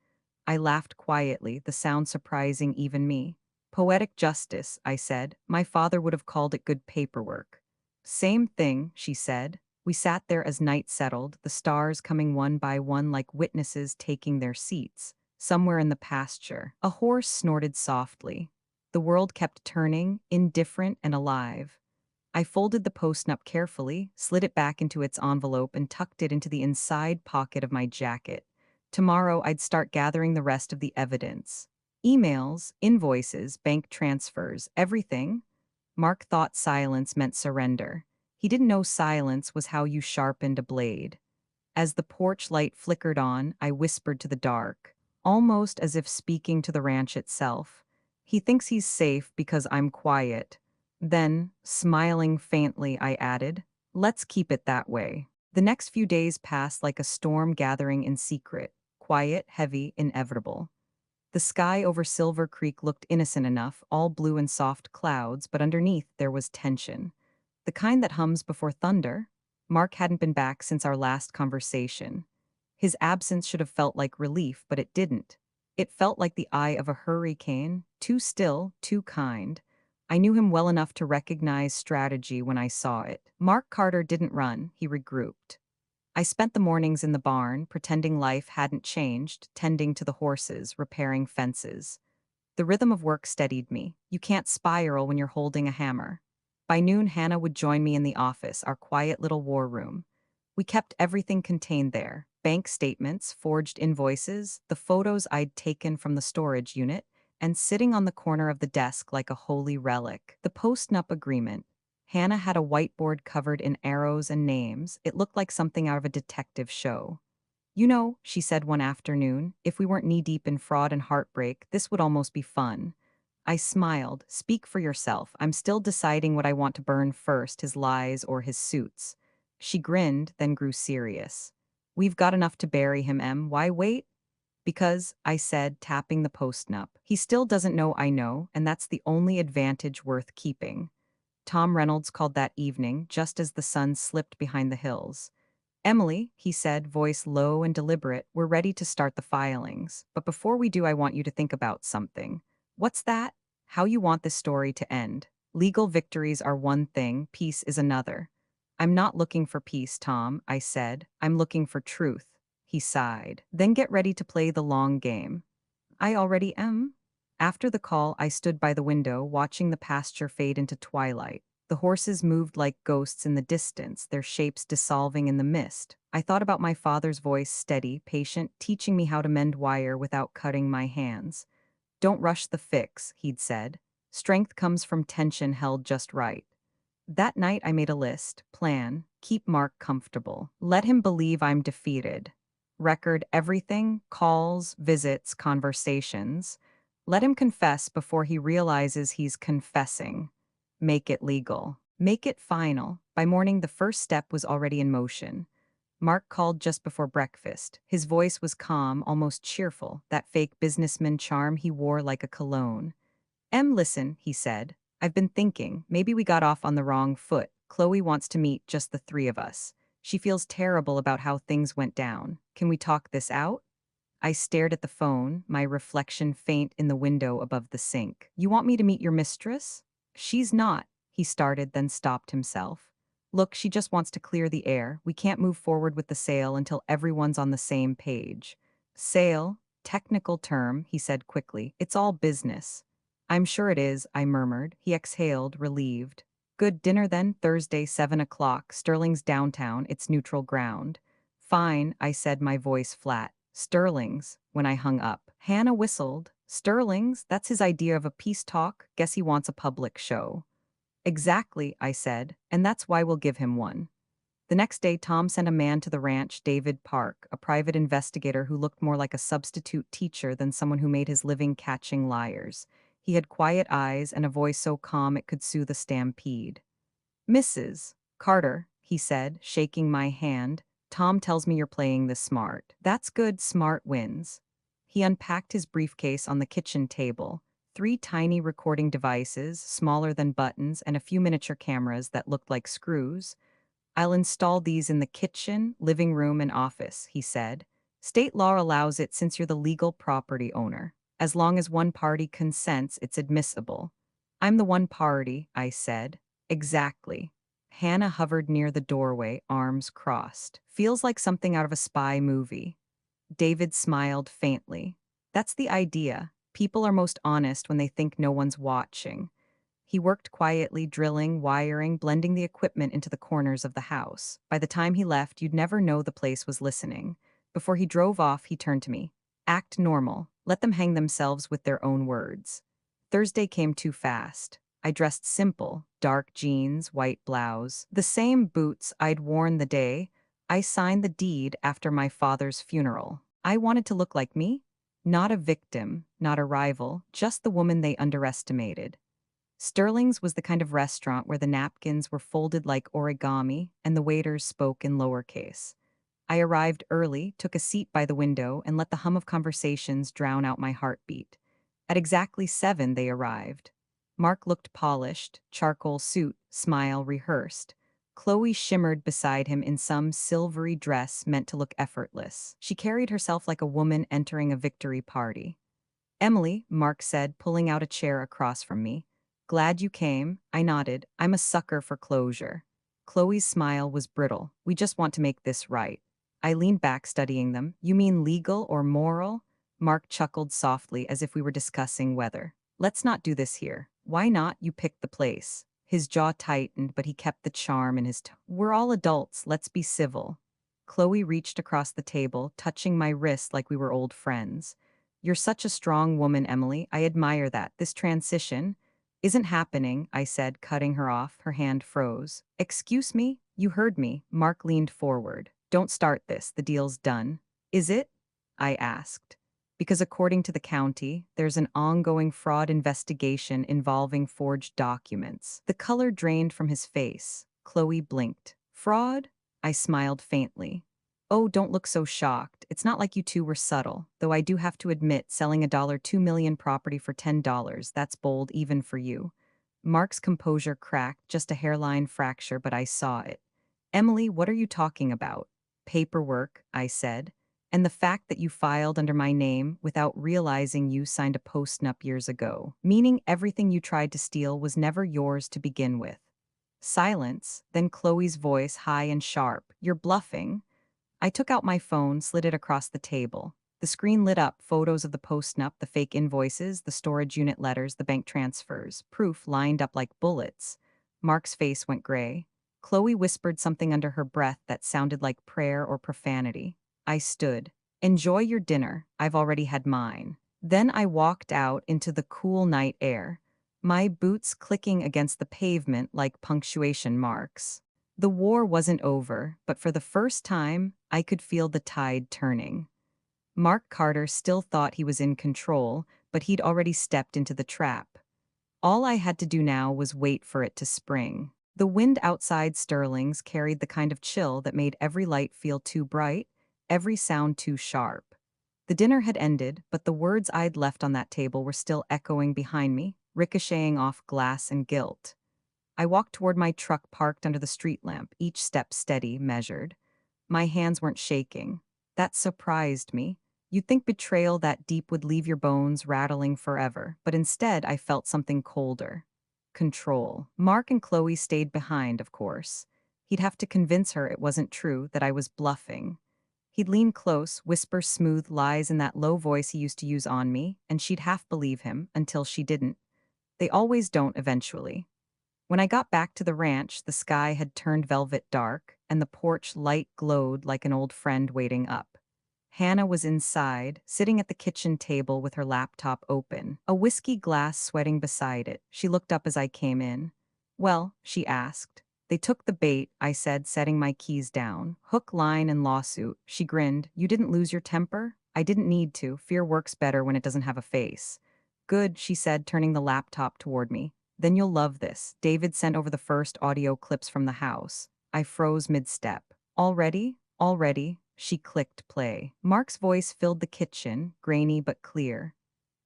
I laughed quietly, the sound surprising even me. Poetic justice, I said. My father would have called it good paperwork. Same thing, she said. We sat there as night settled, the stars coming one by one like witnesses taking their seats. Somewhere in the pasture, a horse snorted softly. The world kept turning, indifferent and alive. I folded the post-nup carefully, slid it back into its envelope, and tucked it into the inside pocket of my jacket. Tomorrow, I'd start gathering the rest of the evidence. Emails, invoices, bank transfers, everything. Mark thought silence meant surrender. He didn't know silence was how you sharpened a blade. As the porch light flickered on, I whispered to the dark, almost as if speaking to the ranch itself. He thinks he's safe because I'm quiet. Then, smiling faintly, I added, let's keep it that way. The next few days passed like a storm gathering in secret, quiet, heavy, inevitable. The sky over Silver Creek looked innocent enough, all blue and soft clouds, but underneath there was tension. The kind that hums before thunder. Mark hadn't been back since our last conversation. His absence should have felt like relief, but it didn't. It felt like the eye of a hurricane, too still, too kind. I knew him well enough to recognize strategy when I saw it. Mark Carter didn't run, he regrouped. I spent the mornings in the barn, pretending life hadn't changed, tending to the horses, repairing fences. The rhythm of work steadied me. You can't spiral when you're holding a hammer. By noon, Hannah would join me in the office, our quiet little war room. We kept everything contained there: bank statements, forged invoices, the photos I'd taken from the storage unit, and sitting on the corner of the desk like a holy relic, the post-nup agreement. Hannah had a whiteboard covered in arrows and names. It looked like something out of a detective show. You know, she said one afternoon, if we weren't knee-deep in fraud and heartbreak, this would almost be fun. I smiled. Speak for yourself. I'm still deciding what I want to burn first, his lies or his suits. She grinned, then grew serious. We've got enough to bury him, Em. Why wait? Because, I said, tapping the post-nup, he still doesn't know I know, and that's the only advantage worth keeping. Tom Reynolds called that evening, just as the sun slipped behind the hills. Emily, he said, voice low and deliberate, we're ready to start the filings. But before we do, I want you to think about something. What's that? How you want this story to end. Legal victories are one thing, peace is another. I'm not looking for peace, Tom, I said. I'm looking for truth. He sighed. Then get ready to play the long game. I already am. After the call, I stood by the window, watching the pasture fade into twilight. The horses moved like ghosts in the distance, their shapes dissolving in the mist. I thought about my father's voice, steady, patient, teaching me how to mend wire without cutting my hands. Don't rush the fix, he'd said. Strength comes from tension held just right. That night I made a list, plan, keep Mark comfortable, let him believe I'm defeated. Record everything, calls, visits, conversations. Let him confess before he realizes he's confessing. Make it legal. Make it final. By morning, the first step was already in motion. Mark called just before breakfast. His voice was calm, almost cheerful, that fake businessman charm he wore like a cologne. Listen, he said. I've been thinking, maybe we got off on the wrong foot. Chloe wants to meet just the three of us. She feels terrible about how things went down. Can we talk this out? I stared at the phone, my reflection faint in the window above the sink. You want me to meet your mistress? She's not, he started, then stopped himself. Look, she just wants to clear the air. We can't move forward with the sale until everyone's on the same page. Sale? Technical term, he said quickly. It's all business. I'm sure it is, I murmured. He exhaled, relieved. Good dinner then, Thursday, 7 o'clock, Sterling's downtown, it's neutral ground. Fine, I said, my voice flat. Sterling's, when I hung up. Hannah whistled. Sterling's? That's his idea of a peace talk? Guess he wants a public show. Exactly, I said, and that's why we'll give him one. The next day, Tom sent a man to the ranch, David Park, a private investigator who looked more like a substitute teacher than someone who made his living catching liars. He had quiet eyes and a voice so calm it could soothe a stampede. Mrs. Carter, he said, shaking my hand, Tom tells me you're playing this smart. That's good, smart wins. He unpacked his briefcase on the kitchen table. 3 tiny recording devices, smaller than buttons, and a few miniature cameras that looked like screws. I'll install these in the kitchen, living room, and office, he said. State law allows it since you're the legal property owner. As long as one party consents, it's admissible. I'm the one party, I said. Exactly. Hannah hovered near the doorway, arms crossed. Feels like something out of a spy movie. David smiled faintly. That's the idea. People are most honest when they think no one's watching. He worked quietly, drilling, wiring, blending the equipment into the corners of the house. By the time he left, you'd never know the place was listening. Before he drove off, he turned to me. Act normal. Let them hang themselves with their own words. Thursday came too fast. I dressed simple, dark jeans, white blouse, the same boots I'd worn the day I signed the deed after my father's funeral. I wanted to look like me, not a victim, not a rival, just the woman they underestimated. Sterling's was the kind of restaurant where the napkins were folded like origami and the waiters spoke in lowercase. I arrived early, took a seat by the window, and let the hum of conversations drown out my heartbeat. At exactly 7, they arrived. Mark looked polished, charcoal suit, smile rehearsed. Chloe shimmered beside him in some silvery dress meant to look effortless. She carried herself like a woman entering a victory party. Emily, Mark said, pulling out a chair across from me. Glad you came. I nodded. I'm a sucker for closure. Chloe's smile was brittle. We just want to make this right. I leaned back, studying them. You mean legal or moral? Mark chuckled softly as if we were discussing weather. Let's not do this here. Why not? You picked the place. His jaw tightened, but he kept the charm in his tone. We're all adults. Let's be civil. Chloe reached across the table, touching my wrist like we were old friends. You're such a strong woman, Emily. I admire that. This transition isn't happening, I said, cutting her off. Her hand froze. Excuse me? You heard me. Mark leaned forward. Don't start this. The deal's done. Is it? I asked. Because according to the county, there's an ongoing fraud investigation involving forged documents. The color drained from his face. Chloe blinked. Fraud? I smiled faintly. Oh, don't look so shocked. It's not like you two were subtle, though I do have to admit selling a $2 million property for $10, that's bold even for you. Mark's composure cracked, just a hairline fracture, but I saw it. Emily, what are you talking about? Paperwork, I said. And the fact that you filed under my name without realizing you signed a postnup years ago, meaning everything you tried to steal was never yours to begin with. Silence, then Chloe's voice high and sharp. You're bluffing. I took out my phone, slid it across the table. The screen lit up, photos of the postnup, the fake invoices, the storage unit letters, the bank transfers, proof lined up like bullets. Mark's face went gray. Chloe whispered something under her breath that sounded like prayer or profanity. I stood. Enjoy your dinner. I've already had mine. Then I walked out into the cool night air, my boots clicking against the pavement like punctuation marks. The war wasn't over, but for the first time, I could feel the tide turning. Mark Carter still thought he was in control, but he'd already stepped into the trap. All I had to do now was wait for it to spring. The wind outside Sterling's carried the kind of chill that made every light feel too bright, every sound too sharp. The dinner had ended, but the words I'd left on that table were still echoing behind me, ricocheting off glass and gilt. I walked toward my truck parked under the street lamp, each step steady, measured. My hands weren't shaking. That surprised me. You'd think betrayal that deep would leave your bones rattling forever, but instead I felt something colder. Control. Mark and Chloe stayed behind, of course. He'd have to convince her it wasn't true, that I was bluffing. He'd lean close, whisper smooth lies in that low voice he used to use on me, and she'd half believe him until she didn't. They always don't eventually. When I got back to the ranch, the sky had turned velvet dark, and the porch light glowed like an old friend waiting up. Hannah was inside, sitting at the kitchen table with her laptop open, a whiskey glass sweating beside it. She looked up as I came in. Well, she asked. They took the bait, I said, setting my keys down. Hook, line, and lawsuit. She grinned. You didn't lose your temper? I didn't need to. Fear works better when it doesn't have a face. Good, she said, turning the laptop toward me. Then you'll love this. David sent over the first audio clips from the house. I froze mid-step. Already? Already? She clicked play. Mark's voice filled the kitchen, grainy but clear.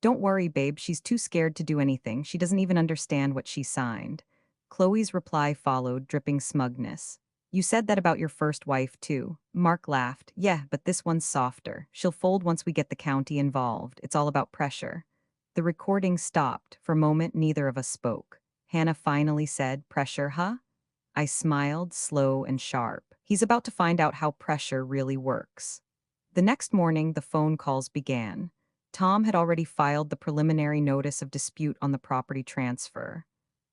Don't worry, babe, she's too scared to do anything. She doesn't even understand what she signed. Chloe's reply followed, dripping smugness. You said that about your first wife, too. Mark laughed. Yeah, but this one's softer. She'll fold once we get the county involved. It's all about pressure. The recording stopped. For a moment, neither of us spoke. Hannah finally said, pressure, huh? I smiled, slow and sharp. He's about to find out how pressure really works. The next morning, the phone calls began. Tom had already filed the preliminary notice of dispute on the property transfer.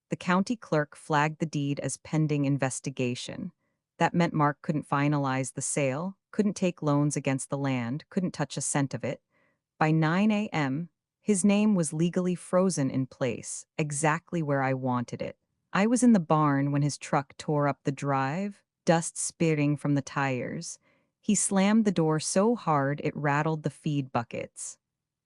The county clerk flagged the deed as pending investigation. That meant Mark couldn't finalize the sale, couldn't take loans against the land, couldn't touch a cent of it. By 9 a.m., His name was legally frozen in place, exactly where I wanted it. I was in the barn when his truck tore up the drive, dust spitting from the tires. He slammed the door so hard it rattled the feed buckets.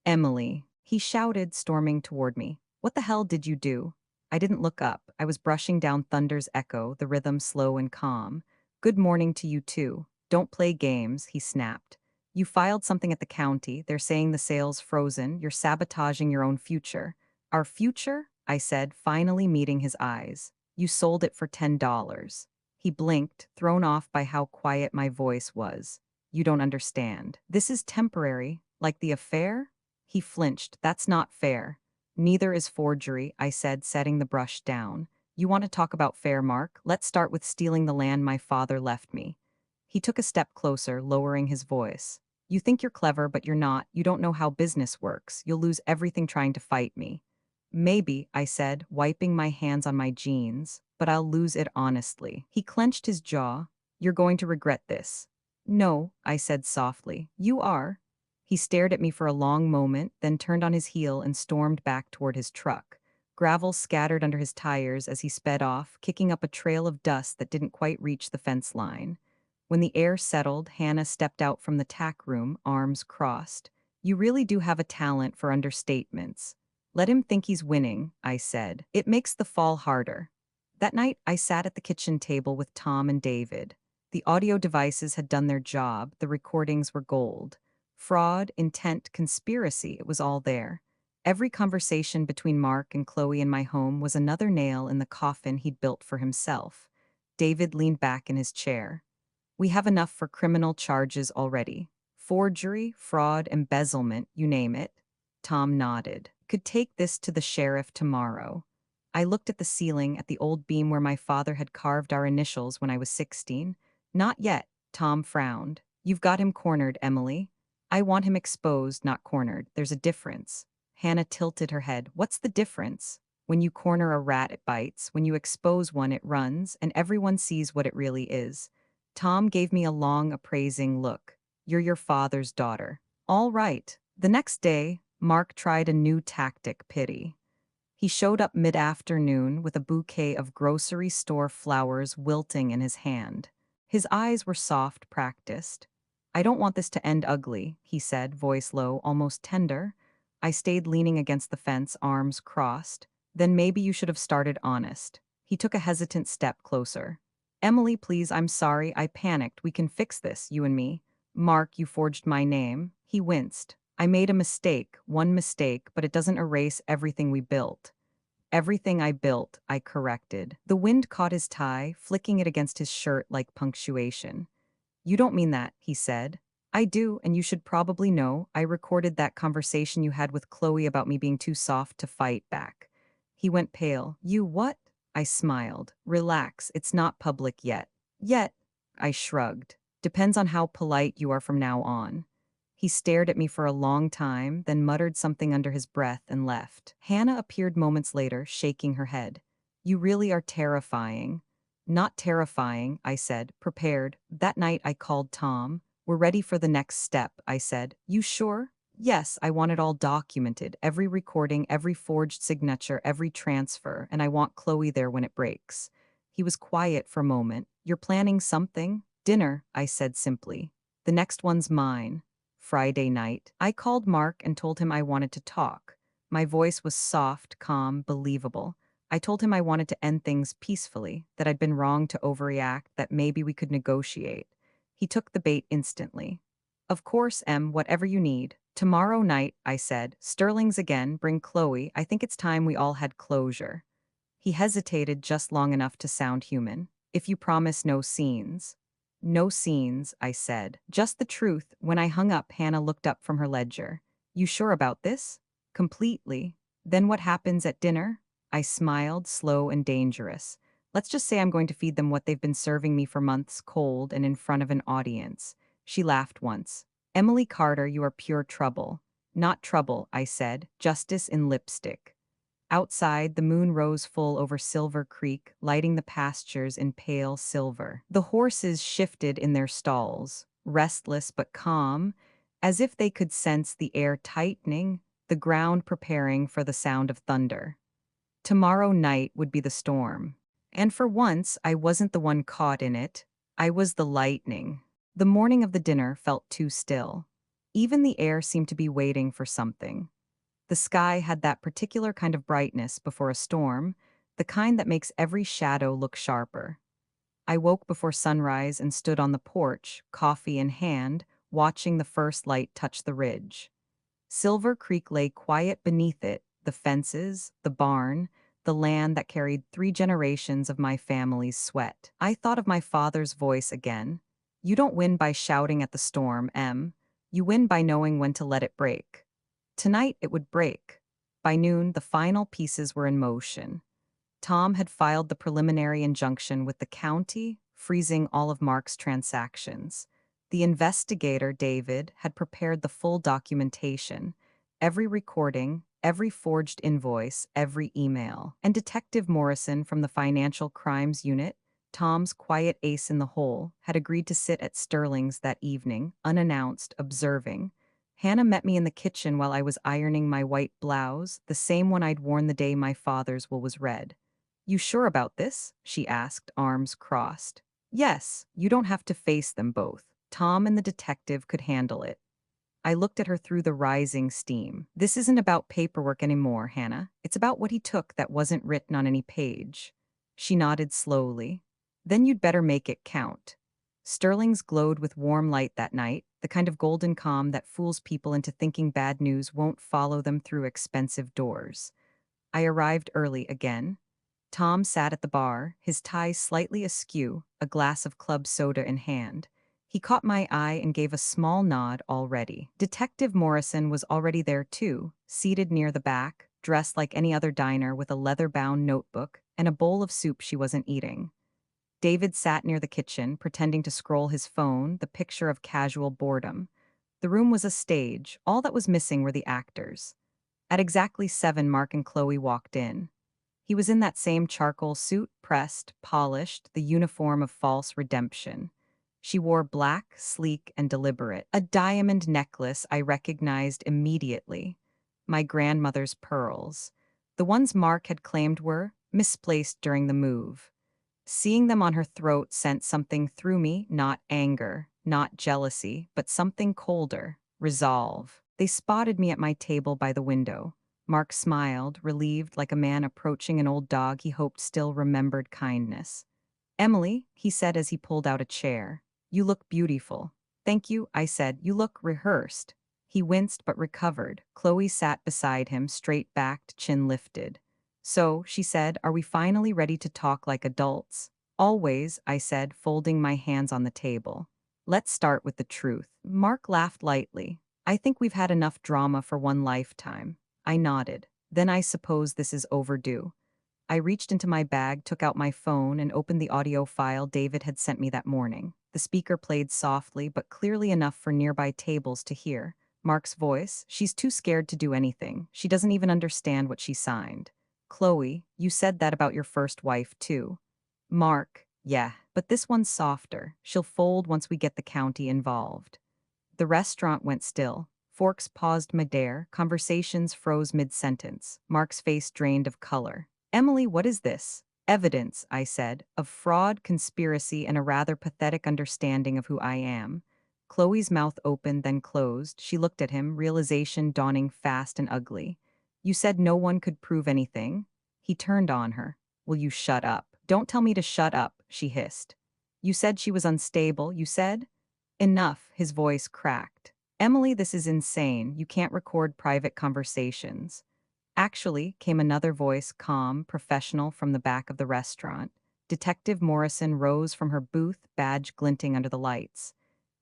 Emily, he shouted, storming toward me. What the hell did you do? I didn't look up. I was brushing down thunder's echo, the rhythm slow and calm. Good morning to you too. Don't play games, he snapped. You filed something at the county. They're saying the sale's frozen. You're sabotaging your own future. Our future? I said, finally meeting his eyes. You sold it for $10. He blinked, thrown off by how quiet my voice was. You don't understand. This is temporary, like the affair? He flinched. That's not fair. Neither is forgery, I said, setting the brush down. You want to talk about fair, Mark? Let's start with stealing the land my father left me. He took a step closer, lowering his voice. You think you're clever, but you're not. You don't know how business works. You'll lose everything trying to fight me. Maybe, I said, wiping my hands on my jeans, but I'll lose it honestly. He clenched his jaw. You're going to regret this. No, I said softly. You are. He stared at me for a long moment, then turned on his heel and stormed back toward his truck. Gravel scattered under his tires as he sped off, kicking up a trail of dust that didn't quite reach the fence line. When the air settled, Hannah stepped out from the tack room, arms crossed. You really do have a talent for understatements. Let him think he's winning, I said. It makes the fall harder. That night, I sat at the kitchen table with Tom and David. The audio devices had done their job, the recordings were gold. Fraud, intent, conspiracy, it was all there. Every conversation between Mark and Chloe in my home was another nail in the coffin he'd built for himself. David leaned back in his chair. We have enough for criminal charges already. Forgery, fraud, embezzlement, you name it. Tom nodded. Could take this to the sheriff tomorrow. I looked at the ceiling, at the old beam where my father had carved our initials when I was 16. Not yet, Tom frowned. You've got him cornered, Emily. I want him exposed, not cornered. There's a difference. Hannah tilted her head. What's the difference? When you corner a rat, it bites. When you expose one, it runs, and everyone sees what it really is. Tom gave me a long, appraising look. You're your father's daughter. All right. The next day, Mark tried a new tactic, pity. He showed up mid-afternoon with a bouquet of grocery store flowers wilting in his hand. His eyes were soft, practiced. I don't want this to end ugly, he said, voice low, almost tender. I stayed leaning against the fence, arms crossed. Then maybe you should have started honest. He took a hesitant step closer. Emily, please, I'm sorry, I panicked. We can fix this, you and me. Mark, you forged my name. He winced. I made a mistake, one mistake, but it doesn't erase everything we built. Everything I built, I corrected. The wind caught his tie, flicking it against his shirt like punctuation. You don't mean that, he said. I do, and you should probably know. I recorded that conversation you had with Chloe about me being too soft to fight back. He went pale. You what? I smiled. Relax, it's not public yet. Yet, I shrugged. Depends on how polite you are from now on. He stared at me for a long time, then muttered something under his breath and left. Hannah appeared moments later, shaking her head. You really are terrifying. Not terrifying, I said, prepared. That night I called Tom. We're ready for the next step, I said. You sure? Yes, I want it all documented. Every recording, every forged signature, every transfer, and I want Chloe there when it breaks. He was quiet for a moment. You're planning something? Dinner, I said simply. The next one's mine. Friday night, I called Mark and told him I wanted to talk. My voice was soft, calm, believable. I told him I wanted to end things peacefully, that I'd been wrong to overreact, that maybe we could negotiate. He took the bait instantly. Of course, Em, whatever you need. Tomorrow night, I said. Sterling's again, bring Chloe. I think it's time we all had closure. He hesitated just long enough to sound human. If you promise no scenes. No scenes, I said. Just the truth. When I hung up, Hannah looked up from her ledger. You sure about this? Completely. Then what happens at dinner? I smiled, slow and dangerous. Let's just say I'm going to feed them what they've been serving me for months, cold and in front of an audience. She laughed once. Emily Carter, you are pure trouble. Not trouble, I said. Justice in lipstick. Outside, the moon rose full over Silver Creek, lighting the pastures in pale silver. The horses shifted in their stalls, restless but calm, as if they could sense the air tightening. the ground preparing for the sound of thunder. Tomorrow night would be the storm. And for once, I wasn't the one caught in it. I was the lightning. The morning of the dinner felt too still. Even the air seemed to be waiting for something. The sky had that particular kind of brightness before a storm, the kind that makes every shadow look sharper. I woke before sunrise and stood on the porch, coffee in hand, watching the first light touch the ridge. Silver Creek lay quiet beneath it, the fences, the barn, the land that carried 3 generations of my family's sweat. I thought of my father's voice again. You don't win by shouting at the storm, Em. You win by knowing when to let it break. Tonight it would break. By noon, the final pieces were in motion. Tom had filed the preliminary injunction with the county, freezing all of Mark's transactions. The investigator, David, had prepared the full documentation, every recording, every forged invoice, every email. And Detective Morrison from the Financial Crimes Unit, Tom's quiet ace in the hole, had agreed to sit at Sterling's that evening, unannounced, observing. Hannah met me in the kitchen while I was ironing my white blouse, the same one I'd worn the day my father's will was red. You sure about this? She asked, arms crossed. Yes, you don't have to face them both. Tom and the detective could handle it. I looked at her through the rising steam. This isn't about paperwork anymore, Hannah. It's about what he took that wasn't written on any page. She nodded slowly. Then you'd better make it count. Sterling's glowed with warm light that night, the kind of golden calm that fools people into thinking bad news won't follow them through expensive doors. I arrived early again. Tom sat at the bar, his tie slightly askew, a glass of club soda in hand. He caught my eye and gave a small nod already. Detective Morrison was already there too, seated near the back, dressed like any other diner with a leather-bound notebook and a bowl of soup she wasn't eating. David sat near the kitchen, pretending to scroll his phone, the picture of casual boredom. The room was a stage. All that was missing were the actors. At exactly 7, Mark and Chloe walked in. He was in that same charcoal suit, pressed, polished, the uniform of false redemption. She wore black, sleek, and deliberate. A diamond necklace I recognized immediately. My grandmother's pearls. The ones Mark had claimed were misplaced during the move. Seeing them on her throat sent something through me, not anger, not jealousy, but something colder, resolve. They spotted me at my table by the window. Mark smiled, relieved like a man approaching an old dog he hoped still remembered kindness. Emily, he said as he pulled out a chair. You look beautiful. Thank you, I said. You look rehearsed. He winced but recovered. Chloe sat beside him, straight-backed, chin lifted. So, she said, are we finally ready to talk like adults? Always, I said, folding my hands on the table. Let's start with the truth. Mark laughed lightly. I think we've had enough drama for one lifetime. I nodded. Then I suppose this is overdue. I reached into my bag, took out my phone, and opened the audio file David had sent me that morning. The speaker played softly, but clearly enough for nearby tables to hear. Mark's voice, she's too scared to do anything. She doesn't even understand what she signed. Chloe, you said that about your first wife, too. Mark, yeah, but this one's softer. She'll fold once we get the county involved. The restaurant went still. Forks paused midair, conversations froze mid-sentence. Mark's face drained of color. Emily, what is this? Evidence, I said, of fraud, conspiracy, and a rather pathetic understanding of who I am. Chloe's mouth opened, then closed. She looked at him, realization dawning fast and ugly. You said no one could prove anything. He turned on her. Will you shut up? Don't tell me to shut up, she hissed. You said she was unstable, you said? Enough, his voice cracked. Emily, this is insane. You can't record private conversations. Actually, came another voice, calm, professional, from the back of the restaurant. Detective Morrison rose from her booth, badge glinting under the lights.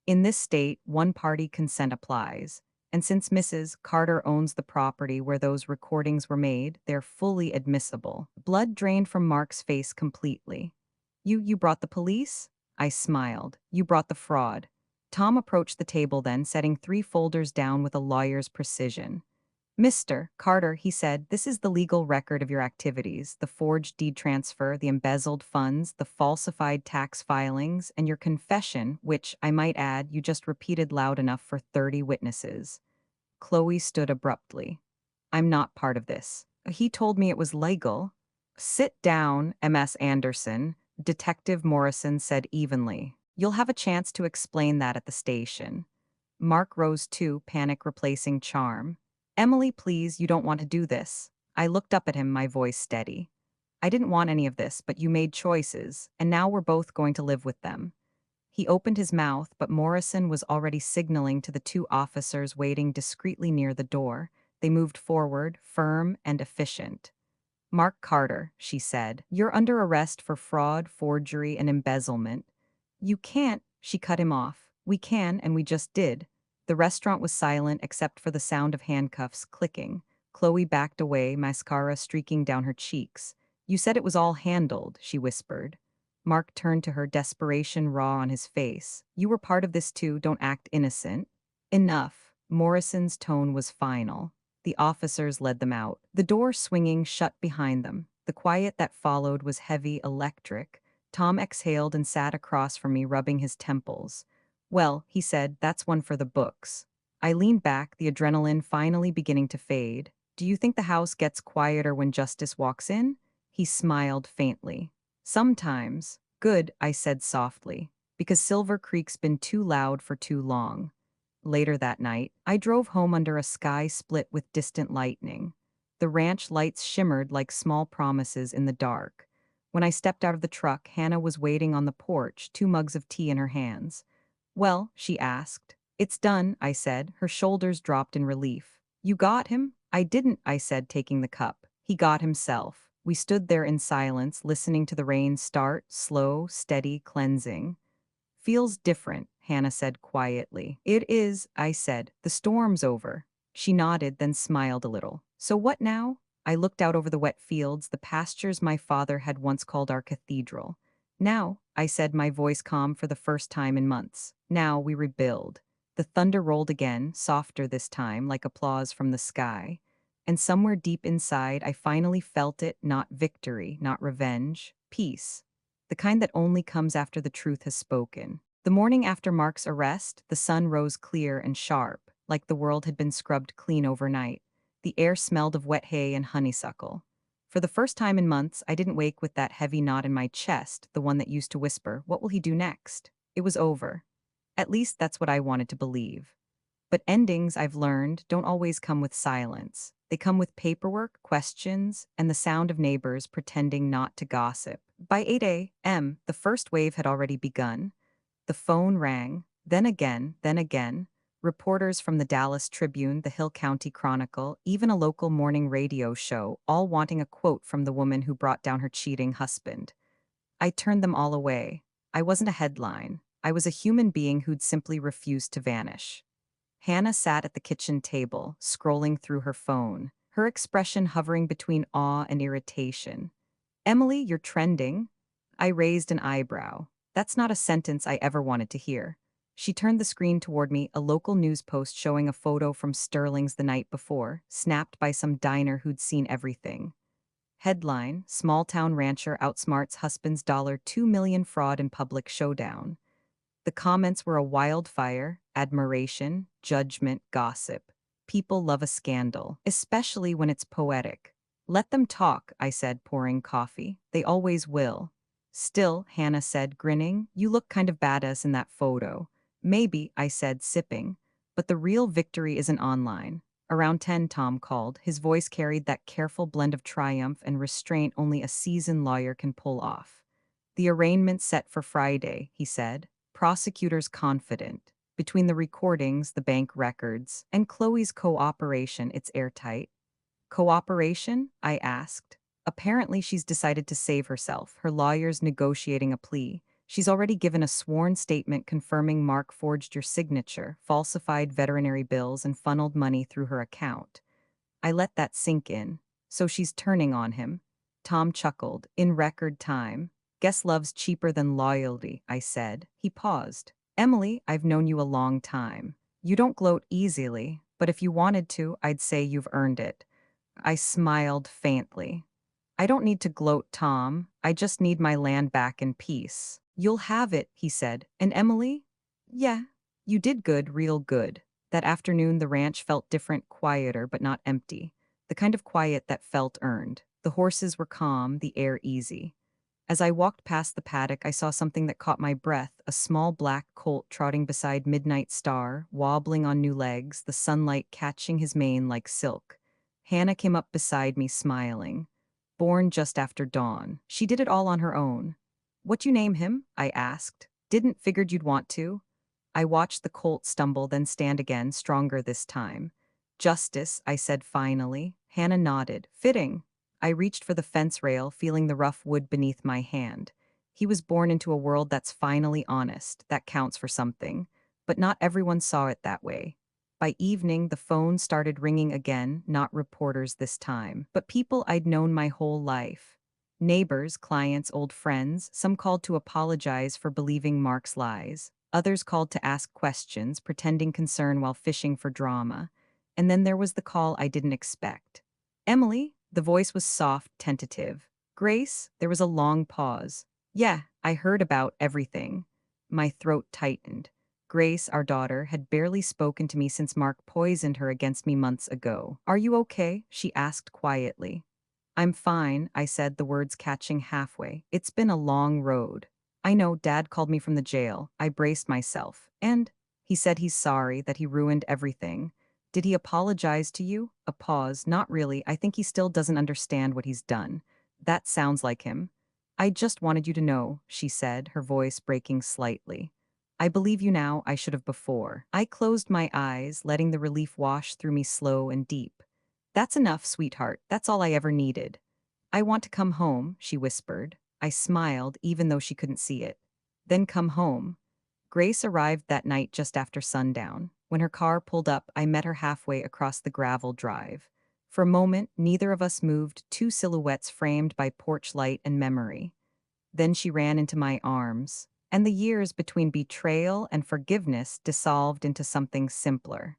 In this state, one-party consent applies. And since Mrs. Carter owns the property where those recordings were made, they're fully admissible. Blood drained from Mark's face completely. You brought the police? I smiled. You brought the fraud. Tom approached the table then, setting 3 folders down with a lawyer's precision. Mr. Carter, he said, this is the legal record of your activities, the forged deed transfer, the embezzled funds, the falsified tax filings, and your confession, which, I might add, you just repeated loud enough for 30 witnesses. Chloe stood abruptly. I'm not part of this. He told me it was legal. Sit down, MS Anderson, Detective Morrison said evenly. You'll have a chance to explain that at the station. Mark rose too, panic replacing charm. Emily, please, you don't want to do this. I looked up at him, my voice steady. I didn't want any of this, but you made choices, and now we're both going to live with them. He opened his mouth, but Morrison was already signaling to the two officers waiting discreetly near the door. They moved forward, firm and efficient. Mark Carter, she said, you're under arrest for fraud, forgery, and embezzlement. You can't, she cut him off. We can, and we just did. The restaurant was silent except for the sound of handcuffs clicking. Chloe backed away, mascara streaking down her cheeks. You said it was all handled, she whispered. Mark turned to her, desperation raw on his face. You were part of this too, don't act innocent. Enough. Morrison's tone was final. The officers led them out, the door swinging shut behind them. The quiet that followed was heavy, electric. Tom exhaled and sat across from me, rubbing his temples. Well, he said, that's one for the books. I leaned back, the adrenaline finally beginning to fade. Do you think the house gets quieter when justice walks in? He smiled faintly. Sometimes. Good, I said softly, because Silver Creek's been too loud for too long. Later that night, I drove home under a sky split with distant lightning. The ranch lights shimmered like small promises in the dark. When I stepped out of the truck, Hannah was waiting on the porch, 2 mugs of tea in her hands. Well, she asked. It's done, I said. Her shoulders dropped in relief. You got him? I didn't, I said, taking the cup. He got himself. We stood there in silence, listening to the rain start, slow, steady, cleansing. Feels different, Hannah said quietly. It is, I said. The storm's over. She nodded, then smiled a little. So what now? I looked out over the wet fields, the pastures my father had once called our cathedral. Now, I said, my voice calm for the first time in months. Now we rebuild. The thunder rolled again, softer this time, like applause from the sky. And somewhere deep inside, I finally felt it, not victory, not revenge, peace. The kind that only comes after the truth has spoken. The morning after Mark's arrest, the sun rose clear and sharp, like the world had been scrubbed clean overnight. The air smelled of wet hay and honeysuckle. For the first time in months, I didn't wake with that heavy knot in my chest, the one that used to whisper, what will he do next? It was over. At least that's what I wanted to believe. But endings, I've learned, don't always come with silence. They come with paperwork, questions, and the sound of neighbors pretending not to gossip. By 8 a.m., the first wave had already begun. The phone rang, then again, then again. Reporters from the Dallas Tribune, the Hill County Chronicle, even a local morning radio show, all wanting a quote from the woman who brought down her cheating husband. I turned them all away. I wasn't a headline. I was a human being who'd simply refused to vanish. Hannah sat at the kitchen table, scrolling through her phone, her expression hovering between awe and irritation. Emily, you're trending. I raised an eyebrow. That's not a sentence I ever wanted to hear. She turned the screen toward me, a local news post showing a photo from Sterling's the night before, snapped by some diner who'd seen everything. Headline, Small Town Rancher Outsmarts Husband's $2 million Fraud in Public Showdown. The comments were a wildfire, admiration, judgment, gossip. People love a scandal, especially when it's poetic. Let them talk, I said, pouring coffee. They always will. Still, Hannah said, grinning, you look kind of badass in that photo. Maybe, I said, sipping. But the real victory isn't online. Around 10, Tom called. His voice carried that careful blend of triumph and restraint only a seasoned lawyer can pull off. The arraignment set for Friday, he said. Prosecutors confident. Between the recordings, the bank records, and Chloe's cooperation, it's airtight. Cooperation? I asked. Apparently she's decided to save herself, her lawyer's negotiating a plea. She's already given a sworn statement confirming Mark forged your signature, falsified veterinary bills, and funneled money through her account. I let that sink in. So she's turning on him. Tom chuckled. In record time. Guess love's cheaper than loyalty, I said. He paused. Emily, I've known you a long time. You don't gloat easily, but if you wanted to, I'd say you've earned it. I smiled faintly. I don't need to gloat, Tom. I just need my land back in peace. You'll have it, he said. And Emily? Yeah, you did good, real good. That afternoon, the ranch felt different, quieter, but not empty. The the kind of quiet that felt earned. The horses were calm, the air easy. As I walked past the paddock, I saw something that caught my breath, a small black colt trotting beside Midnight Star, wobbling on new legs, the sunlight catching his mane like silk. Hannah came up beside me, smiling. Born just after dawn. She did it all on her own. "What you name him?" I asked. "Didn't figured you'd want to." I watched the colt stumble, then stand again, stronger this time. "Justice," I said finally. Hannah nodded. "Fitting." I reached for the fence rail, feeling the rough wood beneath my hand. He was born into a world that's finally honest. That counts for something. But not everyone saw it that way. By evening, the phone started ringing again, not reporters this time, but people I'd known my whole life. Neighbors, clients, old friends, some called to apologize for believing Mark's lies. Others called to ask questions, pretending concern while fishing for drama. And then there was the call I didn't expect. "Emily?" The voice was soft, tentative. "Grace?" There was a long pause. "Yeah, I heard about everything." My throat tightened. Grace, our daughter, had barely spoken to me since Mark poisoned her against me months ago. "Are you okay?" she asked quietly. "I'm fine," I said, the words catching halfway. "It's been a long road." "I know, Dad called me from the jail." I braced myself. "And?" "He said he's sorry, that he ruined everything." "Did he apologize to you?" A pause. "Not really. I think he still doesn't understand what he's done." "That sounds like him." "I just wanted you to know," she said, her voice breaking slightly. "I believe you now, I should have before." I closed my eyes, letting the relief wash through me slow and deep. "That's enough, sweetheart. That's all I ever needed." "I want to come home," she whispered. I smiled, even though she couldn't see it. "Then come home." Grace arrived that night just after sundown. When her car pulled up, I met her halfway across the gravel drive. For a moment, neither of us moved, two silhouettes framed by porch light and memory. Then she ran into my arms, and the years between betrayal and forgiveness dissolved into something simpler.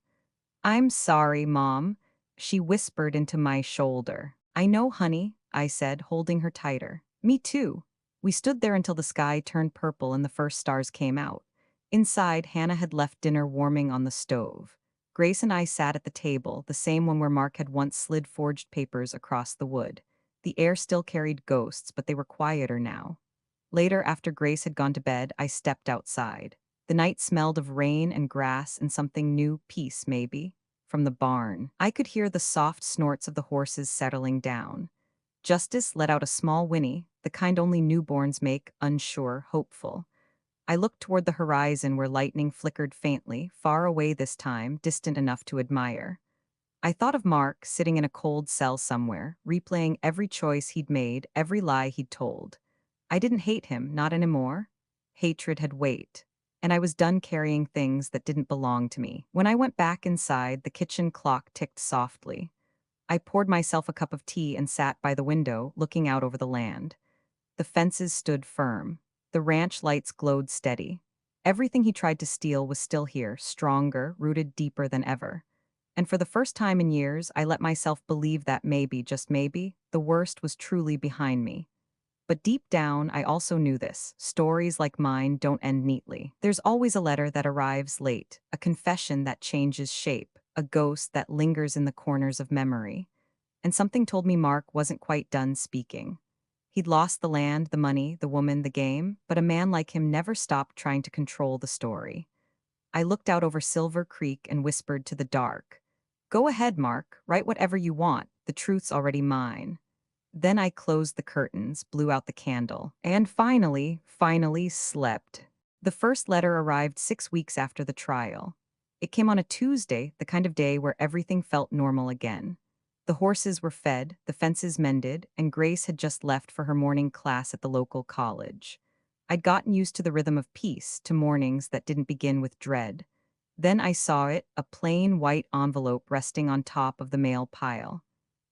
"I'm sorry, Mom," she whispered into my shoulder. "I know, honey," I said, holding her tighter. "Me too." We stood there until the sky turned purple and the first stars came out. Inside, Hannah had left dinner warming on the stove. Grace and I sat at the table, the same one where Mark had once slid forged papers across the wood. The air still carried ghosts, but they were quieter now. Later, after Grace had gone to bed, I stepped outside. The night smelled of rain and grass and something new, peace maybe, from the barn. I could hear the soft snorts of the horses settling down. Justice let out a small whinny, the kind only newborns make, unsure, hopeful. I looked toward the horizon where lightning flickered faintly, far away this time, distant enough to admire. I thought of Mark sitting in a cold cell somewhere, replaying every choice he'd made, every lie he'd told. I didn't hate him, not anymore. Hatred had weight, and I was done carrying things that didn't belong to me. When I went back inside, the kitchen clock ticked softly. I poured myself a cup of tea and sat by the window, looking out over the land. The fences stood firm. The ranch lights glowed steady. Everything he tried to steal was still here, stronger, rooted deeper than ever. And for the first time in years, I let myself believe that maybe, just maybe, the worst was truly behind me. But deep down, I also knew this. Stories like mine don't end neatly. There's always a letter that arrives late, a confession that changes shape, a ghost that lingers in the corners of memory. And something told me Mark wasn't quite done speaking. He'd lost the land, the money, the woman, the game, but a man like him never stopped trying to control the story. I looked out over Silver Creek and whispered to the dark, "Go ahead, Mark, write whatever you want. The truth's already mine." Then I closed the curtains, blew out the candle, and finally slept. The first letter arrived 6 weeks after the trial. It came on a Tuesday, the kind of day where everything felt normal again. The horses were fed, the fences mended, and Grace had just left for her morning class at the local college. I'd gotten used to the rhythm of peace, to mornings that didn't begin with dread. Then I saw it, a plain white envelope resting on top of the mail pile.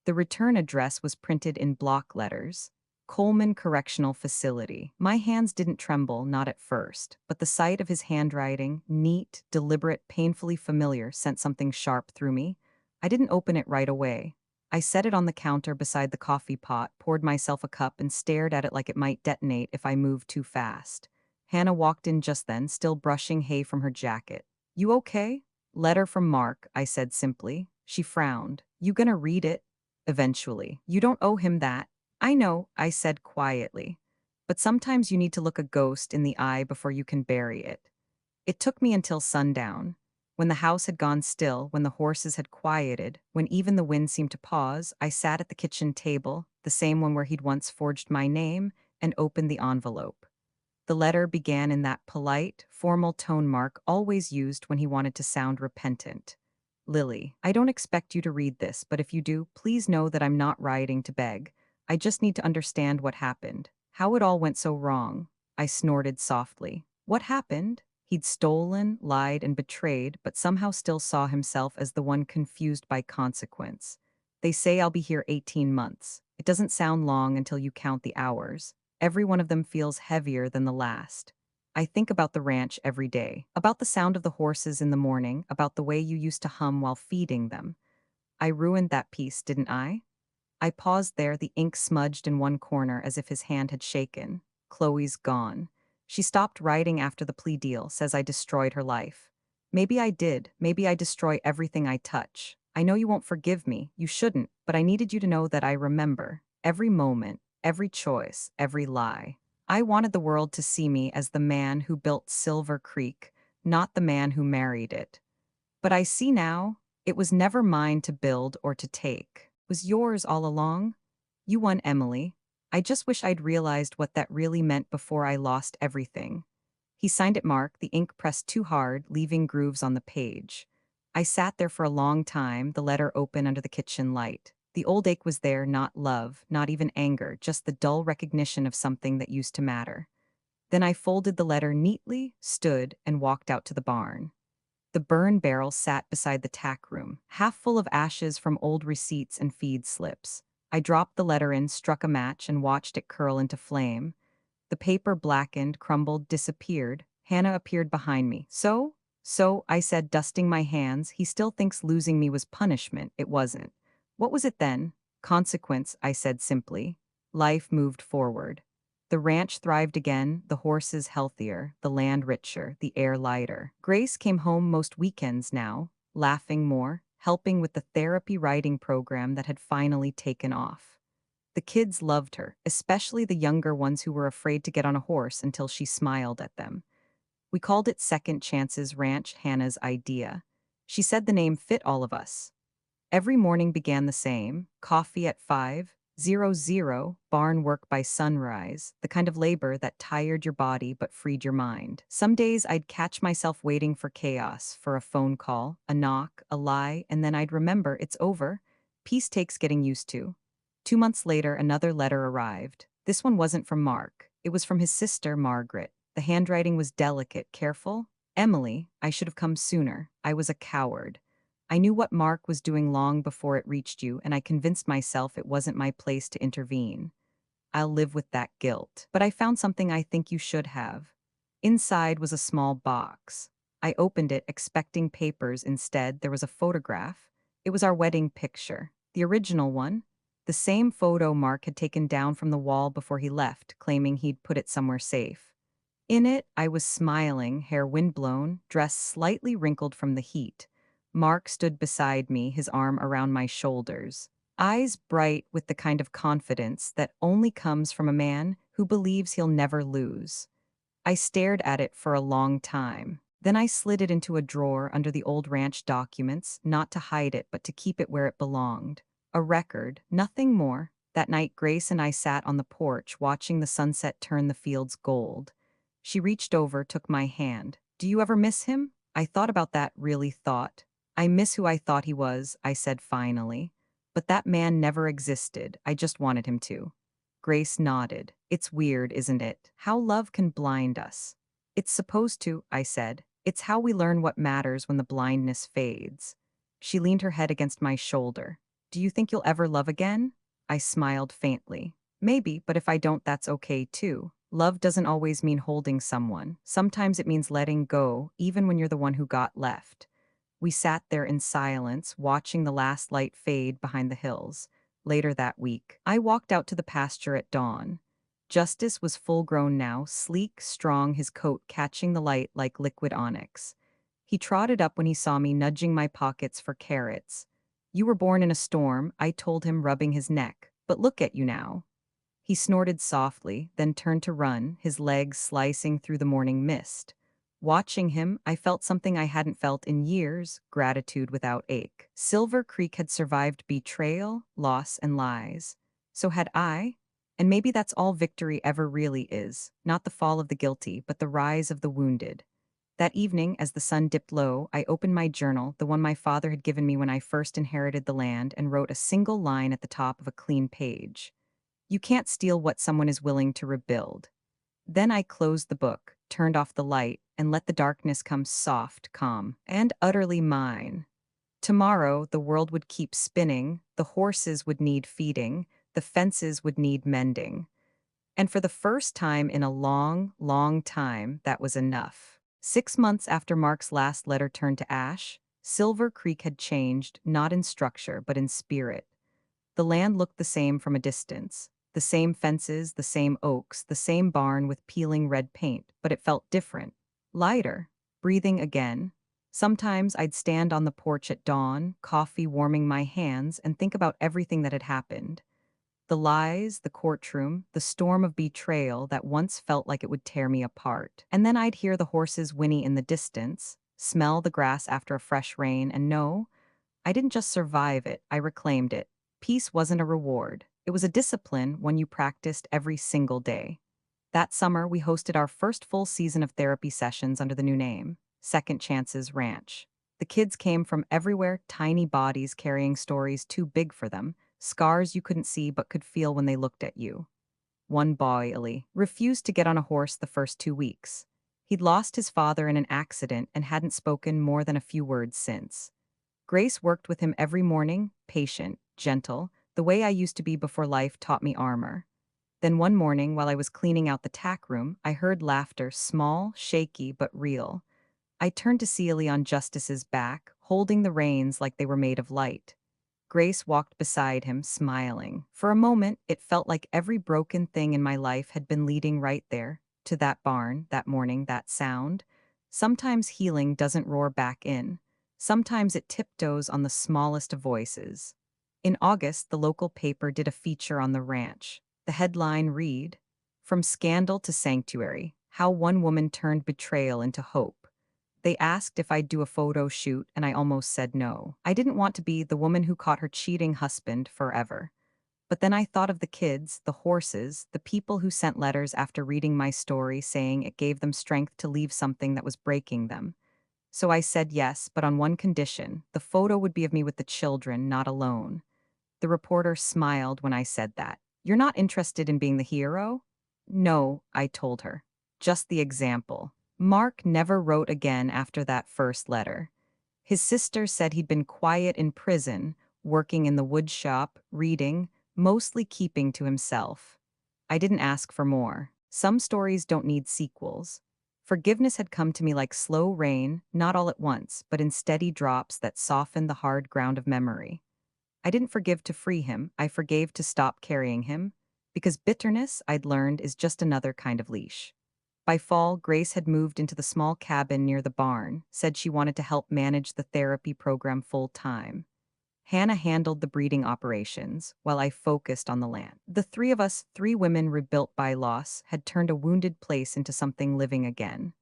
The return address was printed in block letters. Coleman Correctional Facility. My hands didn't tremble, not at first, but the sight of his handwriting, neat, deliberate, painfully familiar, sent something sharp through me. I didn't open it right away. I set it on the counter beside the coffee pot, poured myself a cup, and stared at it like it might detonate if I moved too fast. Hannah walked in just then, still brushing hay from her jacket. "You okay?" "Letter from Mark," I said simply. She frowned. "You gonna read it?" Eventually. You don't owe him that. I know, I said quietly. But sometimes you need to look a ghost in the eye before you can bury it. It took me until sundown. When the house had gone still, when the horses had quieted, when even the wind seemed to pause, I sat at the kitchen table, the same one where he'd once forged my name, and opened the envelope. The letter began in that polite, formal tone Mark always used when he wanted to sound repentant. Lily, I don't expect you to read this, but if you do, please know that I'm not writing to beg. I just need to understand what happened. How it all went so wrong. I snorted softly. What happened? He'd stolen, lied, and betrayed, but somehow still saw himself as the one confused by consequence. They say I'll be here 18 months. It doesn't sound long until you count the hours. Every one of them feels heavier than the last. I think about the ranch every day, about the sound of the horses in the morning, about the way you used to hum while feeding them. I ruined that piece, didn't I? I paused there, the ink smudged in one corner as if his hand had shaken. Chloe's gone. She stopped writing after the plea deal, says I destroyed her life. Maybe I did. Maybe I destroy everything I touch. I know you won't forgive me. You shouldn't, but I needed you to know that I remember. Every moment, every choice, every lie. I wanted the world to see me as the man who built Silver Creek, not the man who married it. But I see now, it was never mine to build or to take. It was yours all along. You won, Emily. I just wish I'd realized what that really meant before I lost everything. He signed it Mark, the ink pressed too hard, leaving grooves on the page. I sat there for a long time, the letter open under the kitchen light. The old ache was there, not love, not even anger, just the dull recognition of something that used to matter. Then I folded the letter neatly, stood, and walked out to the barn. The burn barrel sat beside the tack room, half full of ashes from old receipts and feed slips. I dropped the letter in, struck a match, and watched it curl into flame. The paper blackened, crumbled, disappeared. Hannah appeared behind me. So, I said, dusting my hands, he still thinks losing me was punishment. It wasn't. What was it then? Consequence, I said simply. Life moved forward. The ranch thrived again, the horses healthier, the land richer, the air lighter. Grace came home most weekends now, laughing more, helping with the therapy writing program that had finally taken off. The kids loved her, especially the younger ones who were afraid to get on a horse until she smiled at them. We called it Second Chances Ranch, Hannah's idea. She said the name fit all of us. Every morning began the same, coffee at 5:00, barn work by sunrise, the kind of labor that tired your body but freed your mind. Some days I'd catch myself waiting for chaos, for a phone call, a knock, a lie, and then I'd remember it's over. Peace takes getting used to. 2 months later, another letter arrived. This one wasn't from Mark. It was from his sister, Margaret. The handwriting was delicate, careful. Emily, I should have come sooner. I was a coward. I knew what Mark was doing long before it reached you, and I convinced myself it wasn't my place to intervene. I'll live with that guilt. But I found something I think you should have. Inside was a small box. I opened it, expecting papers. Instead, there was a photograph. It was our wedding picture, the original one. The same photo Mark had taken down from the wall before he left, claiming he'd put it somewhere safe. In it, I was smiling, hair windblown, dress slightly wrinkled from the heat. Mark stood beside me, his arm around my shoulders, eyes bright with the kind of confidence that only comes from a man who believes he'll never lose. I stared at it for a long time. Then I slid it into a drawer under the old ranch documents, not to hide it, but to keep it where it belonged. A record, nothing more. That night, Grace and I sat on the porch, watching the sunset turn the fields gold. She reached over, took my hand. Do you ever miss him? I thought about that, really thought. I miss who I thought he was, I said finally. But that man never existed. I just wanted him to. Grace nodded. It's weird, isn't it? How love can blind us. It's supposed to, I said. It's how we learn what matters when the blindness fades. She leaned her head against my shoulder. Do you think you'll ever love again? I smiled faintly. Maybe, but if I don't, that's okay too. Love doesn't always mean holding someone. Sometimes it means letting go, even when you're the one who got left. We sat there in silence, watching the last light fade behind the hills. Later that week, I walked out to the pasture at dawn. Justice was full-grown now, sleek, strong, his coat catching the light like liquid onyx. He trotted up when he saw me, nudging my pockets for carrots. You were born in a storm, I told him, rubbing his neck. But look at you now. He snorted softly, then turned to run, his legs slicing through the morning mist. Watching him, I felt something I hadn't felt in years, gratitude without ache. Silver Creek had survived betrayal, loss, and lies. So had I. And maybe that's all victory ever really is, not the fall of the guilty, but the rise of the wounded. That evening, as the sun dipped low, I opened my journal, the one my father had given me when I first inherited the land, and wrote a single line at the top of a clean page. You can't steal what someone is willing to rebuild. Then I closed the book, turned off the light, and let the darkness come soft, calm, and utterly mine. Tomorrow, the world would keep spinning, the horses would need feeding, the fences would need mending. And for the first time in a long, long time, that was enough. 6 months after Mark's last letter turned to ash, Silver Creek had changed, not in structure, but in spirit. The land looked the same from a distance. The same fences, the same oaks, the same barn with peeling red paint, but it felt different. Lighter, breathing again. Sometimes I'd stand on the porch at dawn, coffee warming my hands, and think about everything that had happened. The lies, the courtroom, the storm of betrayal that once felt like it would tear me apart. And then I'd hear the horses whinny in the distance, smell the grass after a fresh rain, and know I didn't just survive it, I reclaimed it. Peace wasn't a reward. It was a discipline, one you practiced every single day. That summer, we hosted our first full season of therapy sessions under the new name, Second Chances Ranch. The kids came from everywhere, tiny bodies carrying stories too big for them, scars you couldn't see but could feel when they looked at you. One boy, Illy, refused to get on a horse the first 2 weeks. He'd lost his father in an accident and hadn't spoken more than a few words since. Grace worked with him every morning, patient, gentle, the way I used to be before life taught me armor. Then one morning, while I was cleaning out the tack room, I heard laughter, small, shaky, but real. I turned to see Illy on Justice's back, holding the reins like they were made of light. Grace walked beside him, smiling. For a moment, it felt like every broken thing in my life had been leading right there, to that barn, that morning, that sound. Sometimes healing doesn't roar back in. Sometimes it tiptoes on the smallest of voices. In August, the local paper did a feature on the ranch. The headline read, "From Scandal to Sanctuary, How One Woman Turned Betrayal into Hope." They asked if I'd do a photo shoot, and I almost said no. I didn't want to be the woman who caught her cheating husband forever. But then I thought of the kids, the horses, the people who sent letters after reading my story saying it gave them strength to leave something that was breaking them. So I said yes, but on one condition: the photo would be of me with the children, not alone. The reporter smiled when I said that. "You're not interested in being the hero?" "No," I told her. "Just the example." Mark never wrote again after that first letter. His sister said he'd been quiet in prison, working in the wood shop, reading, mostly keeping to himself. I didn't ask for more. Some stories don't need sequels. Forgiveness had come to me like slow rain, not all at once, but in steady drops that softened the hard ground of memory. I didn't forgive to free him, I forgave to stop carrying him, because bitterness, I'd learned, is just another kind of leash. By fall, Grace had moved into the small cabin near the barn, said she wanted to help manage the therapy program full time. Hannah handled the breeding operations, while I focused on the land. The three of us, 3 women rebuilt by loss, had turned a wounded place into something living again.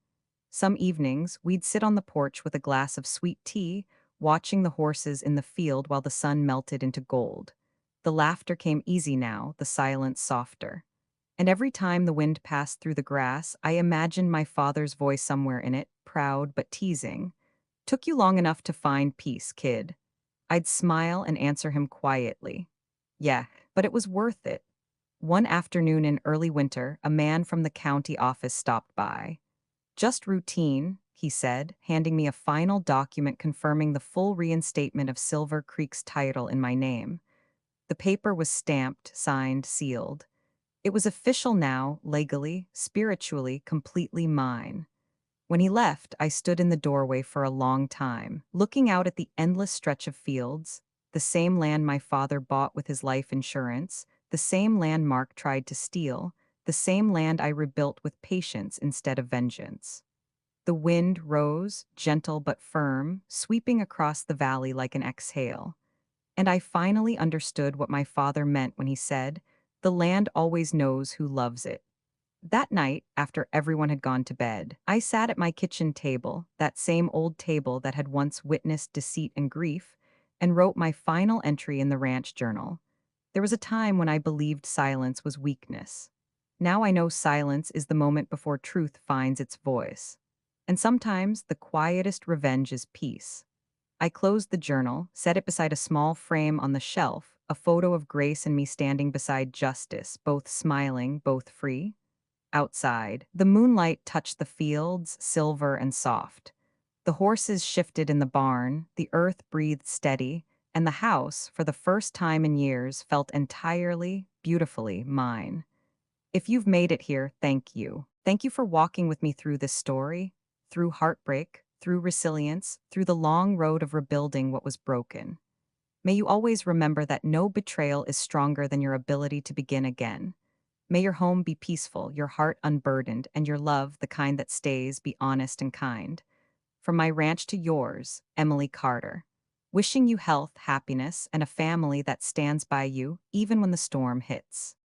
Some evenings, we'd sit on the porch with a glass of sweet tea, watching the horses in the field while the sun melted into gold. The laughter came easy now, the silence softer. And every time the wind passed through the grass, I imagined my father's voice somewhere in it, proud but teasing. "Took you long enough to find peace, kid." I'd smile and answer him quietly, "Yeah, but it was worth it." One afternoon in early winter, a man from the county office stopped by. "Just routine," he said, handing me a final document confirming the full reinstatement of Silver Creek's title in my name. The paper was stamped, signed, sealed. It was official now, legally, spiritually, completely mine. When he left, I stood in the doorway for a long time, looking out at the endless stretch of fields, the same land my father bought with his life insurance, the same land Mark tried to steal, the same land I rebuilt with patience instead of vengeance. The wind rose, gentle but firm, sweeping across the valley like an exhale. And I finally understood what my father meant when he said, "The land always knows who loves it." That night, after everyone had gone to bed, I sat at my kitchen table, that same old table that had once witnessed deceit and grief, and wrote my final entry in the ranch journal. There was a time when I believed silence was weakness. Now I know silence is the moment before truth finds its voice. And sometimes the quietest revenge is peace. I closed the journal, set it beside a small frame on the shelf, a photo of Grace and me standing beside Justice, both smiling, both free. Outside, the moonlight touched the fields, silver and soft. The horses shifted in the barn, the earth breathed steady, and the house, for the first time in years, felt entirely, beautifully mine. If you've made it here, thank you. Thank you for walking with me through this story, through heartbreak, through resilience, through the long road of rebuilding what was broken. May you always remember that no betrayal is stronger than your ability to begin again. May your home be peaceful, your heart unburdened, and your love, the kind that stays, be honest and kind. From my ranch to yours, Emily Carter. Wishing you health, happiness, and a family that stands by you even when the storm hits.